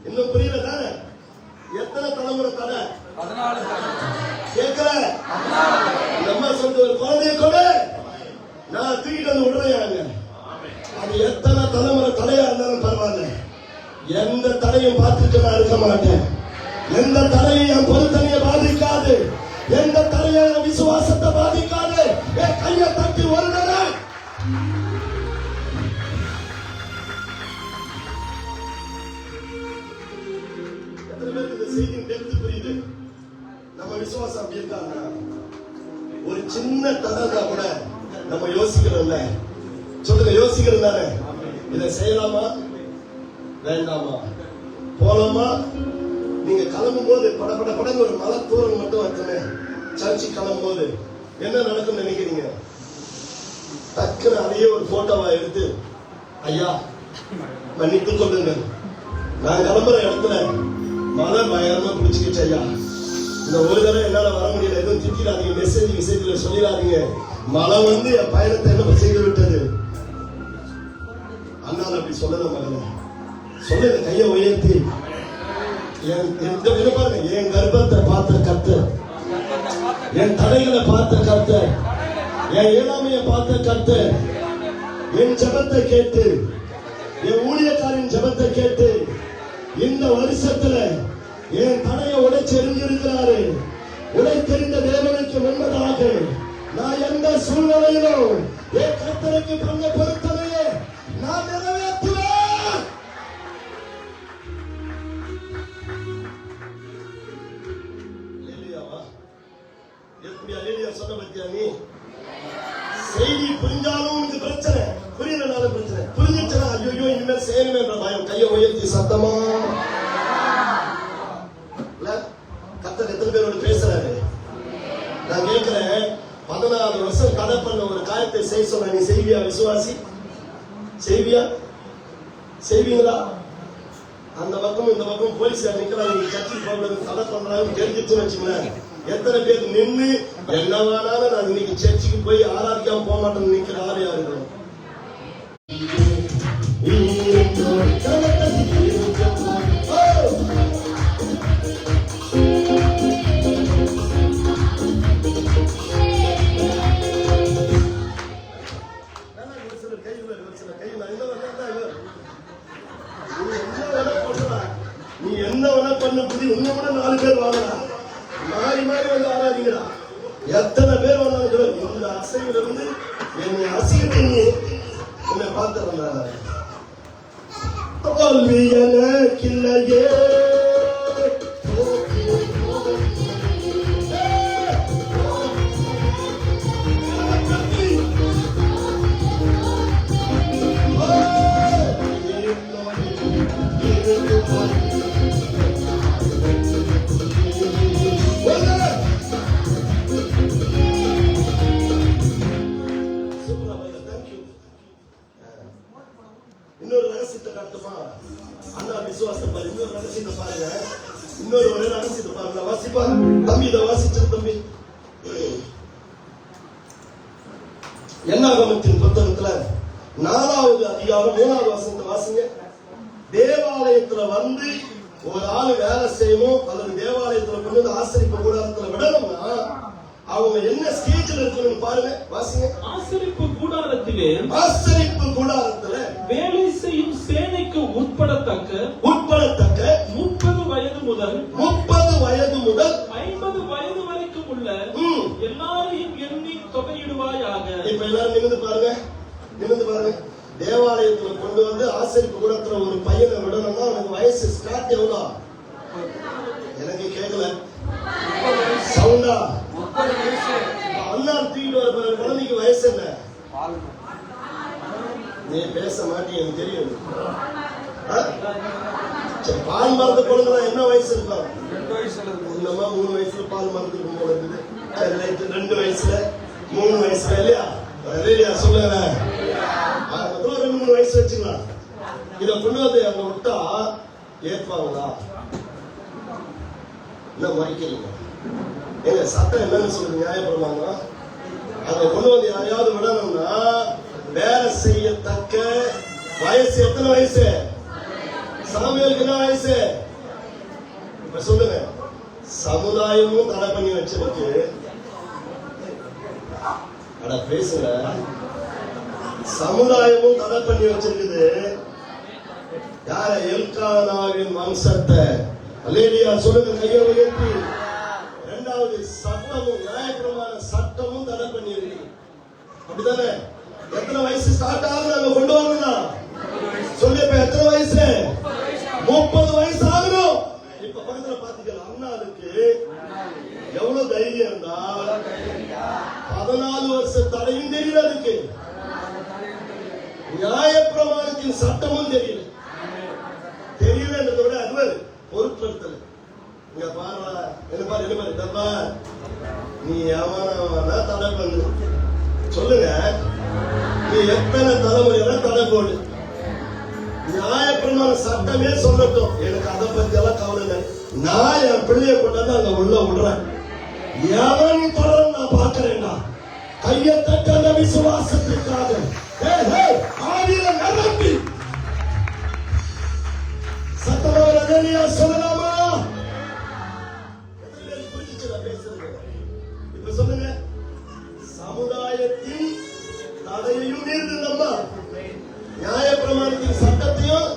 இன்னும் புரியல தானே? எத்தனை தலைமுறை தடை? 14 கேட்கல. நம்ம சொல்ற ஒரு குழந்தைய கொடு, நான் தூக்கிட்டு வந்து விடுறேன். அது எத்தனை தலைமுறை தடையா இருந்தாலும் பரவாயில்ல, எந்த தடையும் பார்த்துட்டு நான் இருக்க மாட்டேன். எந்த தடையும் என் பொருத்தனையை பாதிக்காது, எந்த தடையும் என் விசுவாசத்தை பாதிக்காது. என் கையை தட்டி ஒரு நேரம் எத்தனை பேருக்கு இந்த செய்தியின் டெப்த் புரியுது? நம்ம விசுவாசம் அப்படி இருக்காங்க. ஒரு சின்ன தடை கூட நம்ம யோசிக்கிறோம்ல, சொல்லுங்க யோசிக்கிறோம் தானே, இதை செய்யலாமா வேண்டாமா, போலாமா? நீங்க கிளம்பும் போது படப்படன்னு ஒரு மலை தூரம் மட்டும் வச்சுமே, சர்ச்சு கிளம்பும் போது என்ன நடக்கும் நினைக்கிறீங்க? டக்குன்னு அதையே ஒரு போட்டோவா எடுத்து, ஐயா மன்னித்து கொள்ளுங்க, நான் கிளம்புற இடத்துல மழை பயங்கரமா பிடிச்சிக்கிச்சு ஐயா, இந்த ஒரு தடவை என்னால வர முடியல, எதுவும் திட்டிடாதீங்க, மெசேஜ்ல சொல்லிடாதீங்க, மழை வந்து என் பயணத்தை என்ன செய்து விட்டது. அண்ணால அப்படி சொல்லல மகனே, சொல்லுங்க கையை உயர்த்தி. என் கர்ப்பத்தை பார்த்த கர்த்தர், என் தடைகளை பார்த்த கர்த்தர், என் இயலாமையை பார்த்த கர்த்தர், என் ஜெபத்தை கேட்டு, என் ஊழியக்காரின் ஜெபத்தை கேட்டு, இந்த வருஷத்துல என் தடையை உடைச்செறிஞ்சிருக்கிறாரு. உடைத்தெறிந்த தேவனுக்கு முன்பதாக நான் எந்த சூழ்நிலையிலும் என் கர்த்தருக்கு பண்ண பொருத்தனையே நான் நிறைவேற்றுவேன். எப்படி அலேலியா சொன்ன பத்தியா? நீ செய்தி புரிஞ்சாலும் உனக்கு பிரச்சனை, புரியலனாலும் பிரச்சனை. புரிஞ்சிச்சுன்னா ஐயோ இனிமேல் செய்யணுமே என்ற பயம். கையை உயர்த்தி சத்தமா கர்த்தர் எத்தனை பேரோட பேசுறாரு? நான் கேட்கிறேன், 14 வருஷம் தடை பண்ண ஒரு காரியத்தை செய்ய சொன்ன நீ செய்வியா? விசுவாசி செய்வியா? செய்வீங்களா? அந்த பக்கம் இந்த பக்கம் போலீஸ் நிக்கிறாங்க, நீங்க சர்ச்சுக்கு போகிறது தடை பண்றாங்க தெரிஞ்சிச்சுன்னு வச்சுங்களேன், எத்தனை பேர் நின்று என்ன வேணாலும் நான் இன்னைக்கு சர்ச்சுக்கு போய் ஆராதிக்காம போக மாட்டேன்னு நிக்கிற ஆறு யாரு? நீ என்ன வேணா பண்ண புதி, உன்னை விட 4 பேர் வாங்கலாம், மாறி மாறி வந்து ஆராதிங்கடா. எத்தனை பேர் வந்தாலும் இந்த அசைவில இருந்து என்னை அசிங்கத்தை நீ என்னை பார்த்து தோல்வி எனக்கில்லையே. இன்னொரு ரகசியத்தை காட்டுமா? அண்ணா விசுவாசத்தை பாரு. இன்னொரு ரகசியத்தை பாருங்க. இன்னொரு ஒரே ரகசியத்தை பாருங்க. வாசிப்பா தம்பி, இதை வாசிச்சிரு தம்பி. என்னாகமத்தின் புத்தகத்துல 4வது அதிகாரம் 3வது வசனத்தை வாசிங்க. தேவாலயத்துல வந்து ஒரு ஆளு வேலை செய்யணும் அல்லது தேவாலயத்துல கொண்டு வந்து ஆசரிப்பு கூடாரத்துல விடணும்னா அவங்க என்ன ஸ்டேஜ்ல இருக்கணும்னு பாருங்க. வாசிங்க. ஆசரிப்பு கூடாரத்திலே வேலை செய்யும் சேனைக்கு உட்படத்தக்க 30 வயது முதல் 50 வயது வரைக்கும் உள்ள எல்லாரையும் எண்ணி தொகையிடுவாயாக. இப்ப எல்லாரும் நிமிந்து பாருங்க. தேவாலயத்துல கொண்டு வந்து ஆசரிப்பு கூடத்துல ஒரு பையனை விடணும்னா அவனுக்கு வயசு ஸ்டார்ட் எவ்வளோ? எனக்கு கேட்கல சவுண்டா. அண்ணா தூக்கிட்டு வர குழந்தைக்கு வயசு என்ன? நீ பேச மாட்டீங்க, எனக்கு தெரியும். பால் மருந்து குழந்தை என்ன வயசு இருக்கும்? 3 வயசுல பால் மருந்து போல இருக்குது. 2 வயசுல 3 வயசுல இல்லையா? சொல்லுங்க. 2-3 வயசு வச்சுக்கலாம். இத கொண்டு வந்து அங்க விட்டா ஏற்பாங்களா? என்ன மறைக்கிறீங்க? எங்க சட்டம் என்னன்னு சொல்லுங்க. நியாயப்படுவாங்க. அதை கொண்டு வந்து யாரையாவது விடணும்னா வேலை செய்யத்தக்க வயசு எத்தனை வயசு? சாமியலுக்கு என்ன வயசு? இப்ப சொல்லுங்க. சமுதாயமும் தடை பண்ணி வச்சிருக்கு. அட பேசுங்க. சமுதாயமும் தடை பண்ணி வச்சிருக்குது. யார? எல்கானாவின் வம்சத்தை. அல்லேலூயா சொல்லுங்க. கையை உயர்த்தி. 2வது சட்டமும் நியாயப்பிரமாண சட்டமும் தடை பண்ணி இருக்கு. அப்படித்தானே? எத்தனை வயசு ஸ்டார்ட் ஆகுது அங்க கொண்டு வரணும்? சொல்லி இப்ப எத்தனை வயசு? 30 வயசு ஆகணும். இப்ப பக்கத்துல பாத்தீங்கன்னா அண்ணாவுக்கு எவ்வளவு தைரியம் இருந்தா 14 வருஷ தடையும் தெரியல. அதுக்கு நியாயப்பிரமாணத்தின் சட்டமும் தெரியல. தெரியலன்றத விட அது பொருட்படுத்தல. இங்க பாரு, என்ன பாரு, நீ எவனா தடை பண்ணு சொல்லுங்க. நீ எத்தனை தலைமுறையெல்லாம் தடை போடு. நியாயப்பிரமாண சட்டமே சொல்லட்டும். எனக்கு அதை பத்தி எல்லாம் கவலை இல்லை. நான் என் பிள்ளைய கொண்டாந்து அங்க உள்ள விடுறேன். எவன் தொடரும் நான் பார்க்கிறேன்டா. கையை தட்ட அந்த விசுவாசத்திற்காக ஆவியில நிரம்பி சத்தமா சொல்லலாமா? இப்ப சொல்லுங்க. சமுதாயத்தின் தடையையும் மீறுது நம்ம நியாயப்பிரமாணத்தின் சட்டத்தையும்.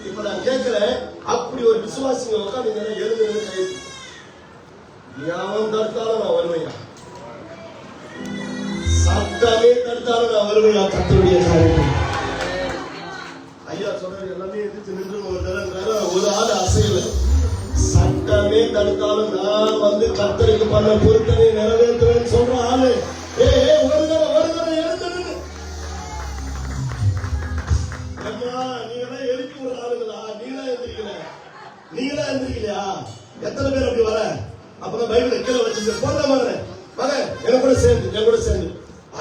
இப்ப நான் கேட்கிறேன், அப்படி ஒரு விசுவாசிங்க உட்காந்து எழுந்து கை அவன் தடுத்தாலும் நான் வருவையா? சட்டமே தடுத்தாலும் நான் வருவையா? கர்த்தருடைய காரியம். ஐயா சொல்றது எல்லாமே எதிர்த்து நின்று ஒரு ஆள் அசையல. சட்டமே தடுத்தாலும் நான் வந்து கர்த்தருக்கு பண்ண பொருத்தனை நிறைவேற்றுவேன்னு சொல்ற ஆளு. ஒரு தடவை எழுந்து நீங்க எழுப்பி ஒரு ஆளுங்களா? நீங்களா எந்திரிக்கலையா? எத்தனை பேர் அப்படி வர? அப்புறம் பைபிளை கீழே வச்சுட்டு போடுற மாதிரி மகன் என் கூட சேர்ந்து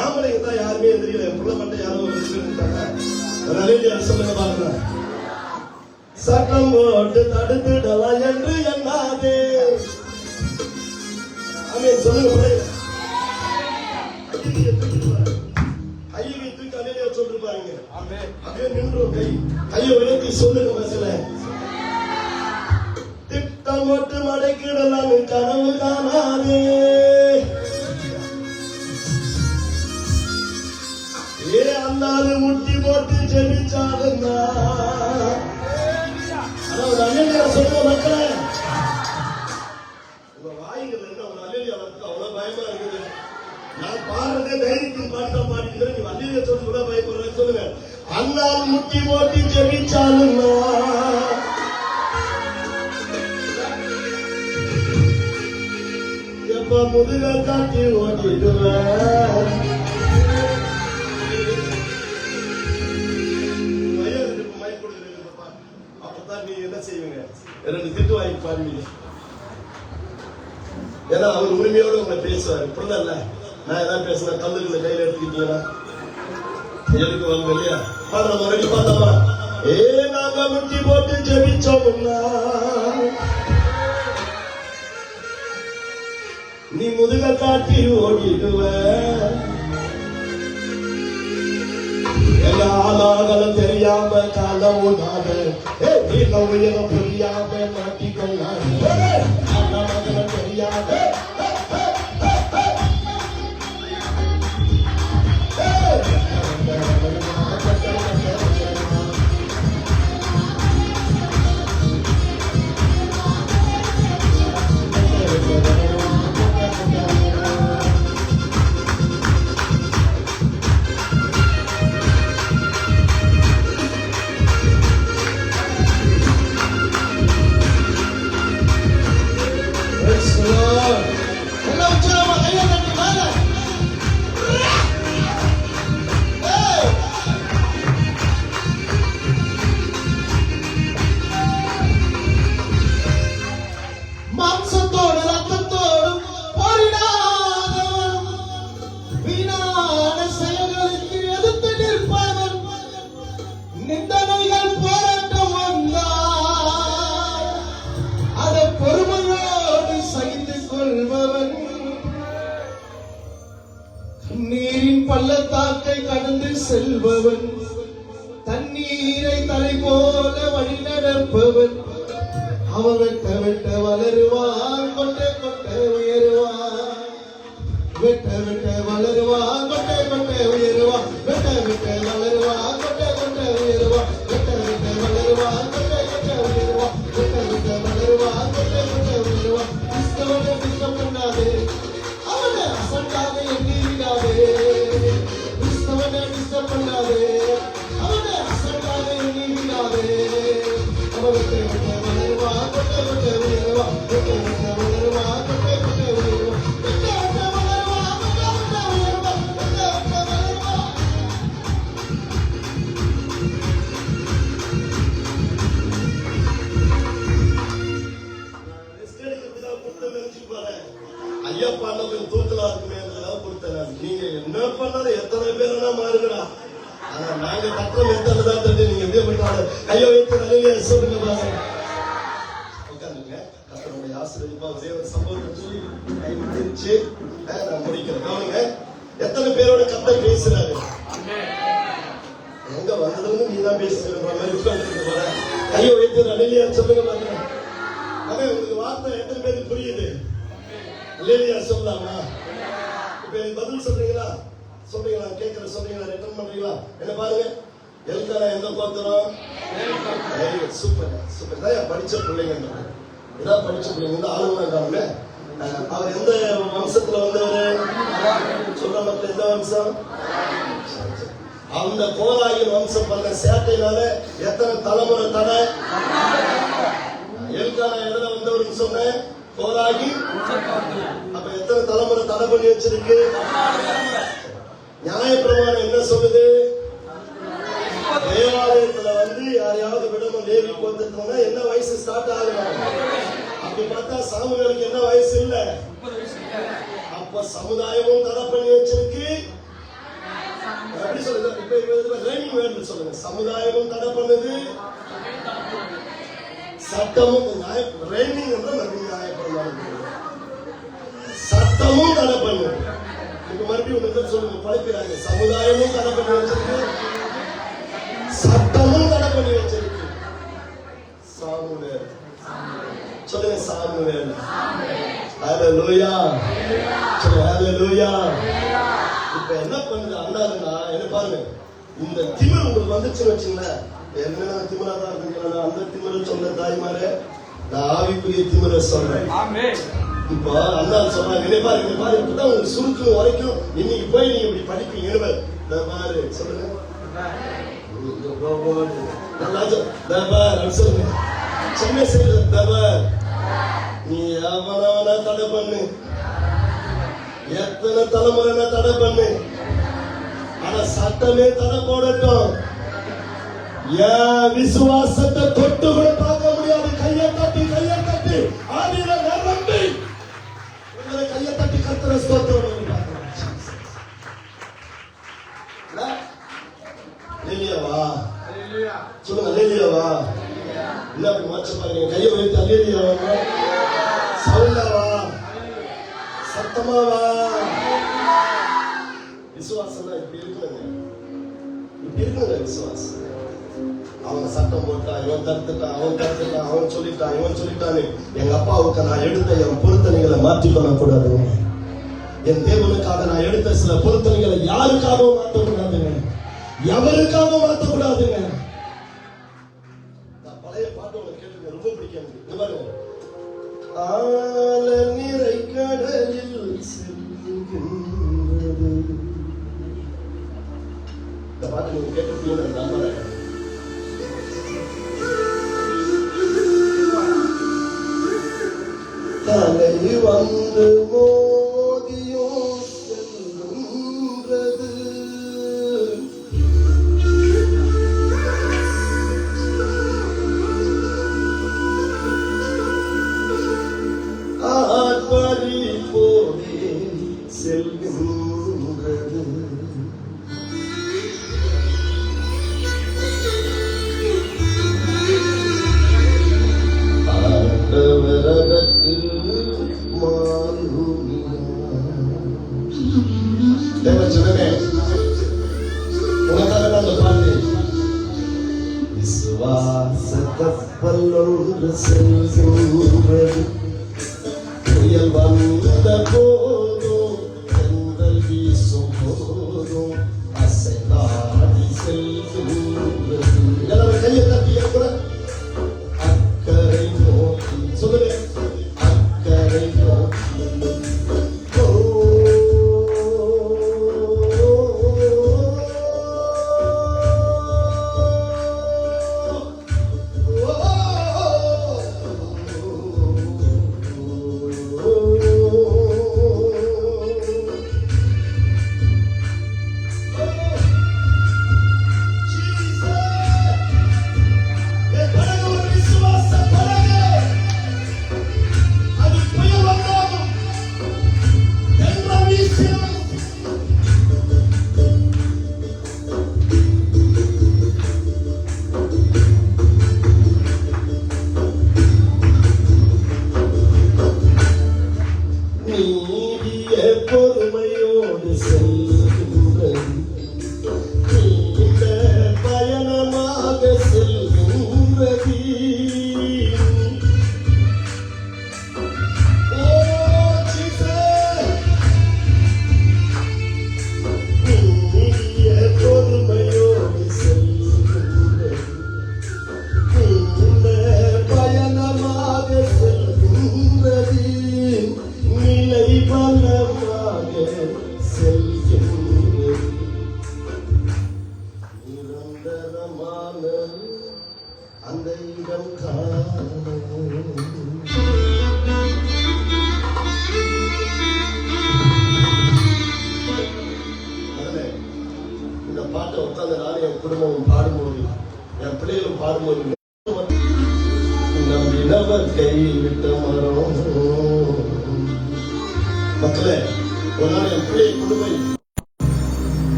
ஆம்பளைங்க தான் யாருமே எந்திரிக்கல. என் பிள்ளை மட்டும் யாரும் சொல்லுங்க பாருங்க. சட்டம் போட்டு தடுத்துடலாம் என்று எண்ணாதே. சொல்லுங்க. ஐயை தூக்கி அலையில சொல்லிருப்பாங்க. அப்படியே நின்றோம். கையை உயர்த்தி சொல்லுங்க. பஸ்ல திட்டம் போட்டு மடக்கிடலாம் கனவு காணாதே. அந்தாரு முட்டி போட்டு ஜெபிச்சாருன்னா சொல்லுங்க மக்களே. உங்க வாய்கள் என்ன ஒரு அலையில அவ்வளவு பயமா இருக்குது. நான் பாடுறதே தைரியத்தின் பாட்டு தான் பாடிக்கிறேன். நீ அலையில சொல்லி கூட பயப்படுறேன். சொல்லுங்க. அண்ணால் முட்டி போட்டு ஜெபிச்சாலுமா எப்ப முதுக காட்டி ஓட்டிடுவேன். அப்பதான் நீ என்ன செய்வீங்க? 2 திட்டு வாங்கி பாருவீங்க. ஏன்னா அவர் உரிமையோடு உங்களை பேசுவார். இப்படிதான் நான் ஏதாவது பேசினா கல்லுகளை கையில எடுத்துக்கிட்டீங்கன்னா எதுக்கு வாங்க இல்லையா? பாடுறோம், ரெடி பார்த்தோமா? நாங்க முட்டி போட்டு ஜெபிச்சோம்னா நீ முதுக காட்டி ஓடிடுவ. எல்லாரும் தெரியாம காலம் உணாத உயரம் புரியாம மாட்டிக்கொள்ளாத தெரியாத நீரின் பள்ளத்தாக்கை கடந்து செல்பவன், தண்ணீரை தலை போல வழி நடப்பவன். அவன் வெட்ட வெட்ட வளருவான், கொட்ட கொட்ட உயருவான். வெட்ட வெட்ட வளருவான், கொட்ட கொட்ட உயருவான். வெட்ட வெட்ட வளருவான், கொட்ட கொட்ட உயருவான். வெட்ட வெட்ட வளருவான், கொட்ட கொட்ட உயருவான். வெட்ட வெட்ட வளருவான், கொட்ட கொட்ட உயருவான். கிறிஸ்தவனை குற்றம் பண்ணாதே, அவனை அசட்டாக எண்ணி விடாதே. கிறிஸ்தவனை டிஸ்டர்ப் பண்ணாதே, அவனை அசட்டாக எண்ணி விடாதே. அவன் வெட்ட வெட்ட வளருவான், கொட்ட கொட்ட உயருவான். வெட்ட வெட்ட வளருவான், கொட்ட கொட்ட உயருவான். வெட்ட வெட்ட வளருவான், கொட்ட கொட்ட உயருவான். வெட்ட வெட்ட வளருவான். ஐயா பாண்டவங்க தூக்கலா இருக்குமே கொடுத்தேன். நீங்க என்ன பண்ணாலும் எத்தனை பேருனா மாறுங்கடா. ஆனா நாங்க தக்கம் எத்தனை தான் தட்டு நீங்க எப்படி பண்ணாலும் கையை வைத்து நிறைய சொல்லுங்க உட்காந்துங்க. கத்தனுடைய ஆசிரியப்பா ஒரே ஒரு சம்பவத்தை சொல்லி கை முடிச்சு நான் முடிக்கிறேன். கவனிங்க, எத்தனை பேரோட கத்தர் பேசுறாரு. எங்க வந்ததுன்னு நீ தான் பேசுற மாதிரி உட்கார்ந்து போற. கையை வைத்து நிறைய சொல்லுங்க பாருங்க. அவன் உங்களுக்கு வார்த்தை எத்தனை பேருக்கு புரியுது? இல்லையா சொல்லலாமா? இப்ப பதில் சொல்றீங்களா? சொல்றீங்களா? கேட்கற சொல்றீங்களா? ரிட்டர்ன் பண்றீங்களா? என்ன பாருங்க, எல்கானா எந்த கோத்திரம்? Super super. இதான் படிச்ச பிள்ளைங்க, இதான் படிச்ச பிள்ளைங்க. இந்த ஆளுங்க இருக்காங்க. அவர் எந்த வம்சத்துல வந்தவர்? சொல்ற மக்கள் எந்த வம்சம்? அந்த கோராயின் வம்சம் பண்ண சேட்டையினால எத்தனை தலைமுறை தடை? எல்கானா எதுல வந்தவர்னு சொன்ன? கோராகி. அப்ப எத்தனை தலைமுறை தடை பண்ணி வச்சிருக்கு? நியாயப்பிரமாணம் என்ன சொல்லுது? தேவாலயத்துல வந்து யாரையாவது விடணும் லேவி கோத்திரத்துல என்ன வயசு ஸ்டார்ட் ஆகணும்? அப்படி பார்த்தா சாமுவேலுக்கு என்ன வயசு இல்ல. அப்ப சமுதாயமும் தடை பண்ணி வச்சிருக்கு. எப்படி சொல்லுங்க? இப்ப ரைமிங் வேர்டு சொல்லுங்க. சமுதாயமும் தடை பண்ணுது, சட்டமும் ரைமிங் நியாயப்பிரமாணம் சட்டமும் தடை பண்ணு. இப்ப மறுபடியும் சொல்லுங்க, படைக்கிறாங்க. சமுதாயமும் தடை பண்ணி வச்சிருக்கு, சட்டமும் தடை பண்ணி வச்சிருக்கு. சாமுவேல் சொல்லுங்க, சாமுவேல். ஹல்லேலூயா சொல்லுங்க, ஹல்லேலூயா. இப்ப என்ன பண்ணுது அண்ணாதுன்னா, என்ன பாருங்க, இந்த திமிர் உங்களுக்கு வந்துச்சுன்னு வச்சுங்களேன். என்ன திமிரா தான் இருக்குங்களா? அந்த திமிர சொல்ற தாய்மாரே, நான் ஆவிக்குரிய திமிர சொல்றேன். இப்ப அண்ணா சொல்றாங்க, என்ன பாருங்க, இந்த பாரு இப்பதான் உங்களுக்கு சுருக்கு வரைக்கும் இன்னைக்கு போய் நீங்க இப்படி படிப்பீங்க. பாரு சொல்லுங்க, சொல்லுங்க. சென்னை செய்த நீ எவனவனா தடை பண்ணு, எத்தனை தலைமுறை தடை பண்ணு, ஆனா சட்டமே தடை போடட்டும். என் விசுவாசத்தை தொட்டு கூட பார்க்க முடியாது. கையை தட்டி ஆதியில நிரம்பி உங்களை கையை தட்டி கர்த்தரை ஸ்தோத்திரம் இல்லையாவா? சொல்லுங்க இல்லையாவா? இல்ல அப்படி மாற்ற பாருங்க. கையை வைத்து அல்லேலியாவா, சவுண்டாவா, சத்தமாவா? விசுவாசம் இப்படி இருக்குங்க, இப்படி இருக்குங்க விசுவாசம். அவங்க சட்டம் போட்டா, இவன் தடுத்துட்டான், அவன் சொல்லிட்டான்னு எங்க அப்பாவுக்கு நான் எடுத்த என் பொருத்தனைகளை மாற்றிக்கொள்ள கூடாதுங்க. என் தேவனுக்காக நான் எடுத்த சில பொருத்தனைகளை யாருக்காகவும் மாற்றக்கூடாதுங்க, எவருக்காகவும் மாற்றக்கூடாதுங்க. நான் பழைய பாட்டு ஒன்று கேட்டுங்க, ரொம்ப பிடிக்கும். ஆல நிறை கடலில் செல்கின்றது. இந்த பாட்டு நீங்க கேட்டிருப்பீங்கன்னு நம்புறேன். தலை வந்து மோதியோ செல்கின்றது. ஆட்பறி போதே செல்கின்றது. ஆண்டவரதற்கு தேவச்சனமே, உனக்காக தான் அந்த பாட்டு. விசுவாச கப்பல் ஒன்று செல்கின்றது. புயல் வந்த போதும், தென்றல் வீசும் போதும் அசைந்தாடி செல்கின்றது. எல்லாரும் கையை தட்டி கூட அக்கறை நோக்கி சொல்லுங்க, அக்கறை நோக்கி. நீடிய பொறுமையோடு செல்கின்றது. நீண்ட பயணமாக செல்கின்றது. நீடிய பொறுமையோடு செல்கின்றது. நீண்ட பயணமாக செல்கின்றது. நிலை பலமாக செல்கின்றது. நிரந்தரமான அந்த இடம் இந்த பாட்டை உட்கார்ந்து நானும் என் குடும்பமும் பாடும்போது, என் பிள்ளைகளும் பாடும்போது, நம்பினவர் கைவிட்ட மரம். மக்களே, ஒரு நாள் என் பிள்ளையை கொண்டு போய்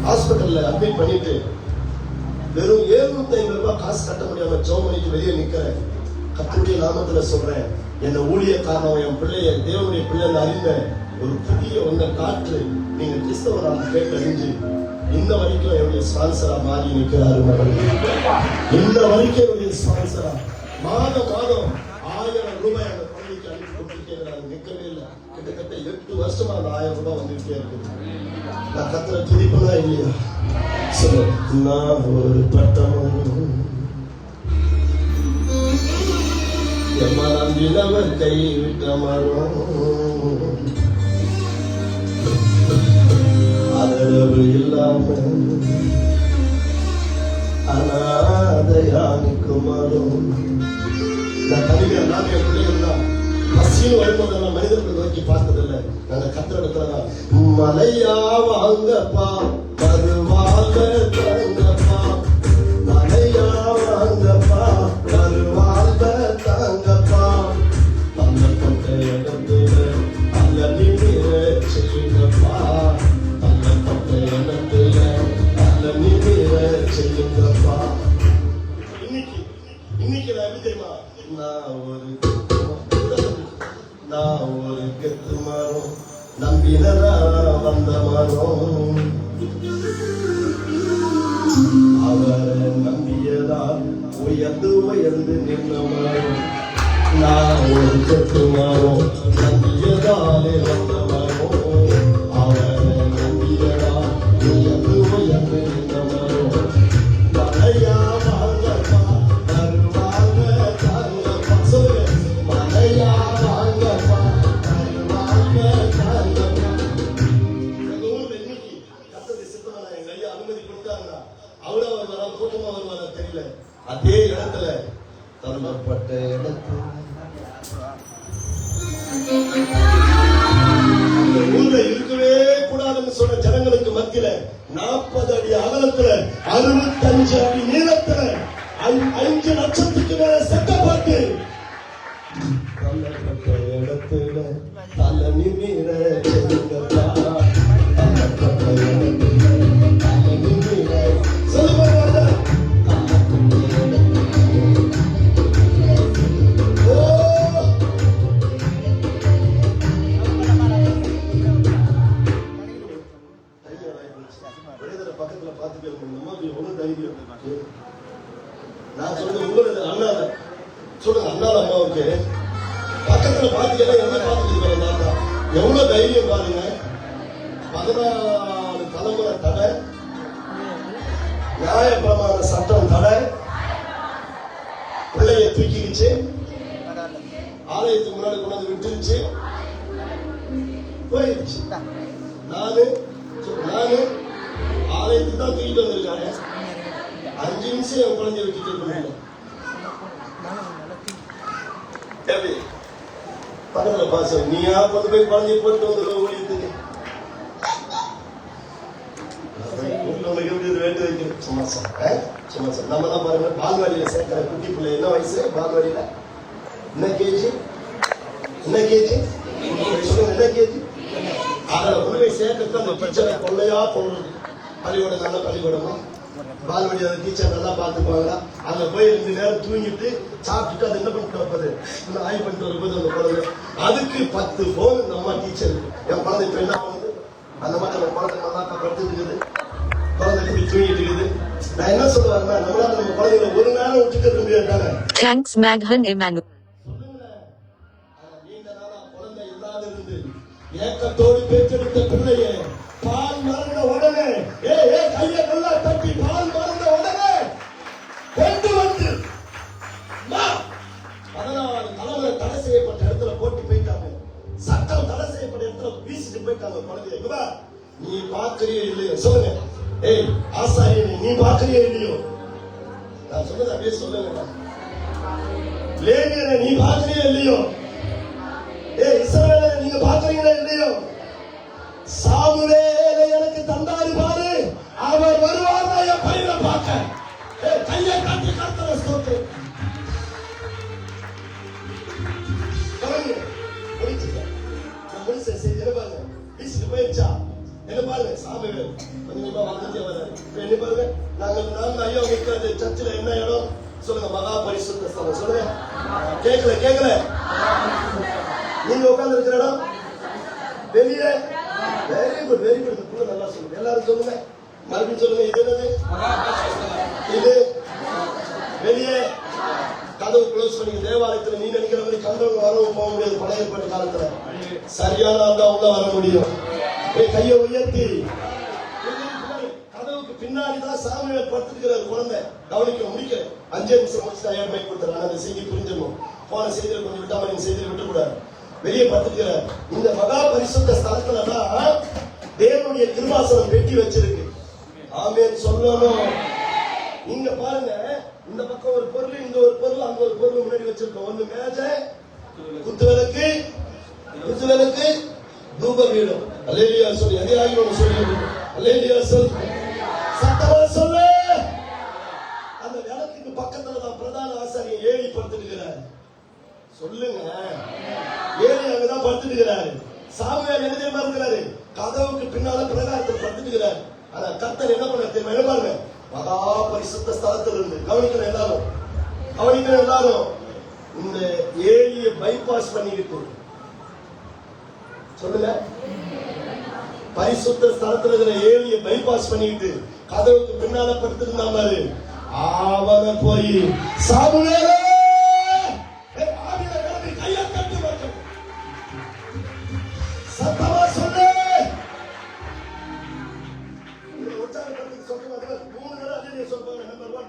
ஹாஸ்பிட்டல்ல அட்மிட் பண்ணிட்டு வெறும் 750 ரூபாய் காசு கட்ட முடியாம ஜெபமணிக்கு வெளியே நிக்கிறேன். கர்த்தருடைய நாமத்துல சொல்றேன், என்ன ஊழியக்காரன் என் பிள்ளைய தேவனுடைய பிள்ளைன்னு அறிந்த ஒரு புதிய ஒன்றை காற்று நீங்க கிறிஸ்தவராக கேட்டறிஞ்சு இந்த வரைக்கும் என்னுடைய ஸ்பான்சரா மாறி நிற்கிறாரு. இந்த வரைக்கும் என்னுடைய ஸ்பான்சரா மாதம் 1000 ரூபாய் அந்த பள்ளிக்கு அனுப்பி கொடுத்துருக்கேன். நிற்கவே இல்லை. கிட்டத்தட்ட 8 வருஷமா அந்த 1000 ரூபாய் வந்துட்டே இருக்குது. நான் கத்திர துதிப்பதா இல்லையா? சொல்லு, நான் ஒரு பட்டமும் எம்மா நம்பினவர் கைவிட்ட மரம், ஆதரவு இல்லாம அநாதையானிக்குமாறும் நான் தனிமையா நாங்க என் பிள்ளைகள் தான் பசின்னு வரும்போதெல்லாம் மனிதர்கள் நோக்கி பார்த்ததில்லை. நாங்க கத்திரத்துலதான் மலையா வாங்கப்பா வருவாங்க தாங்கப்பா, மலையா வாங்கப்பா வருவாங்க தாங்கப்பா, தள்ளப்பட்ட இடத்துல அல்ல நிமிர செய்யுங்கப்பா, தள்ளப்பட்ட இடத்துல அல்ல நிமிர செய்யுங்கப்பா. இன்னைக்கு நான் எப்படி தெரியுமா, நான் ஒரு கெத்து மாறும் நம்பினரா வந்த மாறும், அவரை நம்பியதா உயர்ந்து நின்ற மாறும். நான் ஒரு கெத்து மாறும் நம்பியதாலே வந்த மாறும், அவரை நம்பியதா உயர்ந்து நின்ற மாறும். மலையா வாங்கப்பா வருவாங்க தாங்கப்பா, சொல்லுங்க மலையா வாங்கப்பா வருவாங்க தாங்கப்பா. எங்க ஊர்ல இன்னைக்கு கத்ததை சித்தமான எங்க ஐயா அனுமதி கொடுத்தாங்க. அவரா வருவாரா கூட்டமா வருவாரா தெரியல. அதே இடத்துல தள்ளப்பட்ட இடத்துல ஊர்ல இருக்கவே கூடாதுன்னு சொன்ன ஜனங்களுக்கு மத்தியில 40 அடி அகலத்துல 65 அடி நீளத்துல 5 லட்சத்துக்கு மேல செட்டப்பட்டு தள்ளப்பட்ட இடத்துல தள்ள நிமிர செய்யுங்கப்பா, தள்ளப்பட்ட இடத்துல தள்ள நிமிர சொல்லுங்க. பக்கத்துல பாத்துக்க எவ்வளவு தைரியம். நான் சொல்றது உங்களது அண்ணால சொல்லுங்க, அண்ணால அம்மாவுக்கு பக்கத்துல பாத்துக்க என்ன பாத்துக்கிட்டு எவ்வளவு தைரியம் பாருங்க. 14 தலைமுறை தடை, நியாயப்பிரமாண சட்டம் தடை, பிள்ளைய தூக்கிக்கிச்சு ஆலயத்துக்கு முன்னாடி கொண்டாந்து விட்டுருச்சு போயிடுச்சு. நானு ஆலயத்துக்கு தான் தூக்கிட்டு வந்திருக்காங்க. 5 நிமிஷம் என் குழந்தைய விட்டுட்டு எப்படி பக்கத்துல பாசம் நீயா கொண்டு போய் குழந்தைய போட்டு வந்து ஊழியத்துக்கு வேண்டு வைக்கணும். சும்மா சார் நம்ம தான் பாருங்க, பால்வாடியில சேர்க்கிற குட்டி பிள்ளை என்ன வயசு பால்வாடியில என்ன கேஜி என்ன கேஜி அதை கொண்டு போய் சேர்க்கறது அந்த டீச்சரை கொள்ளையா போடுறது. பள்ளிக்கூடம் நல்ல பள்ளிக்கூடமா பால்வாடி அந்த டீச்சர் நல்லா பார்த்துக்குவாங்களா, அங்க போய் 2 நேரம் தூங்கிட்டு சாப்பிட்டுட்டு அதை என்ன பண்ணிட்டு வைப்பது ஆய்வு பண்ணிட்டு வரும்போது அந்த குழந்தை அதுக்கு 10 போன் இந்த அம்மா டீச்சர். என் குழந்தை இப்ப என்ன பண்ணுது அந்த மாதிரி அந்த குழந்தை நல்லா படுத்துட்டு இருக்குது, குழந்தை இப்படி தூங்கிட்டு இருக்குது. நான் என்ன சொல்லுவாருன்னா நம்மளால நம்ம குழந்தைகளை ஒரு நேரம் விட்டுட்டு முடியாது. Thanks Maghan Emmanuel. நீண்ட நாளா குழந்தை இல்லாத இருந்து ஏக்கத்தோடு பெற்றெடுத்த பிள்ளையே பால் மறந்த உடனே கையை நல்லா தட்டி பால் மறந்த உடனே கொண்டு வந்து 14 தலைமுறை தடை செய்யப்பட்ட இடத்துல போட்டு போயிட்டாங்க. சட்டம் தடை செய்யப்பட்ட இடத்துல வீசிட்டு போயிட்டாங்க குழந்தைய. நீ பாக்குறியோ இல்லையோ சொல்லுங்க, ஆசாரியனே நீ பாக்குறியோ இல்லையோ, நான் சொன்னது அப்படியே சொல்லுங்க. லேவியனே நீ பாக்குறியோ இல்லையோ, இஸ்ரவேலனே நீங்க பாக்குறீங்களா இல்லையோ, சாமுவேலை எனக்கு தந்தாரு பாரு, அவர் வருவார் என் பையனை பார்க்க. கையை காட்டி கர்த்தரை ஸ்தோத்திரம். முடிச்ச செய்தி என்ன பாருங்க, வீசிட்டு போயிடுச்சா என்ன பாருங்க. சாமுவேல் கொஞ்சமா வந்துட்டே வர்றாரு. என்ன பாருங்க, நாங்க ஐயா நிற்கிறது சர்ச்சில் என்ன இடம் சொல்லுங்க, மகா பரிசுத்த ஸ்தலம் சொல்லுங்க. கேட்கல நீங்க உட்கார்ந்து இருக்கிற இடம் வெளியே. வெரி குட் நல்லா சொல்லுங்க, எல்லாரும் சொல்லுங்க, மறுபடியும் சொல்லுங்க. இது என்னது? இது வெளியே கதவு க்ளோஸ் பண்ணி தேவாலயத்துல நீ நினைக்கிற மாதிரி கண்டவங்க வரவும் போக முடியாது. பழைய ஏற்பாட்டு காலத்துல சரியான ஆள் தான் உள்ள வர முடியும். கையை உயர்த்தி கதவுக்கு பின்னாடிதான் சாமுவேல் படுத்துக்கிற குழந்தை கவனிக்க முடிக்க 5 நிமிஷம் முடிச்சு தயார் பண்ணி கொடுத்துறாங்க. அந்த செய்தி புரிஞ்சிடணும். போன செய்தியில கொஞ்சம் விட்டாம நீங்க செய்தியில விட்டுக்கூடாது. வெளியே படுத்துக்கிற இந்த மகா பரிசுத்த ஸ்தலத்துலதான் தேவனுடைய கிருபாசனம் வெட்டி வச்சிருக்கு. ஆமென் சொல்லணும். இங்க பாருங்க, இந்த பக்கம் ஒரு பொருள், இங்க ஒரு பொருள், அங்க ஒரு பொருள் முன்னாடி வச்சிருக்கோம். ஒண்ணு மேஜை, குத்துவிளக்கு, தூபபீடம். அல்லேலூயா சொல்லு. எதையாவது ஒண்ணு சொல்லு. அல்லேலூயா சொல்லு. சத்தமா சொல்லு. அந்த விளக்குக்கு பக்கத்துல தான் பிரதான ஆசாரியர் ஏழி படுத்துக்கிறார். சொல்லுங்க, ஏழி அங்கதான் படுத்துக்கிறாரு. சாமுவேல் என்ன தெரியுமா இருக்கிறாரு? கதவுக்கு பின்னால பிரகாரத்தில் படுத்துக்கிறார். ஆனா கர்த்தர் என்ன பண்ண தெரியுமா? என்ன பாருங்க, மகா பரிசுத்த ஸ்தலத்தில் இருந்து கவனிக்கிற எல்லாரும் இந்த ஏழியை பைபாஸ் பண்ணிட்டு சொல்லுங்க, பரிசுத்த ஸ்தலத்தில் இருக்கிற ஏழியை பைபாஸ் பண்ணிட்டு கதவுக்கு பின்னால படுத்திருந்தா மாதிரி அவனை போய் சாமுவேலே கையை கட்டு சத்தமா சொல்லு. உற்சாகப்படுத்தி சொல்லுங்க. 3 தடவை அதே சொல்லுவாங்க. நம்பர் 1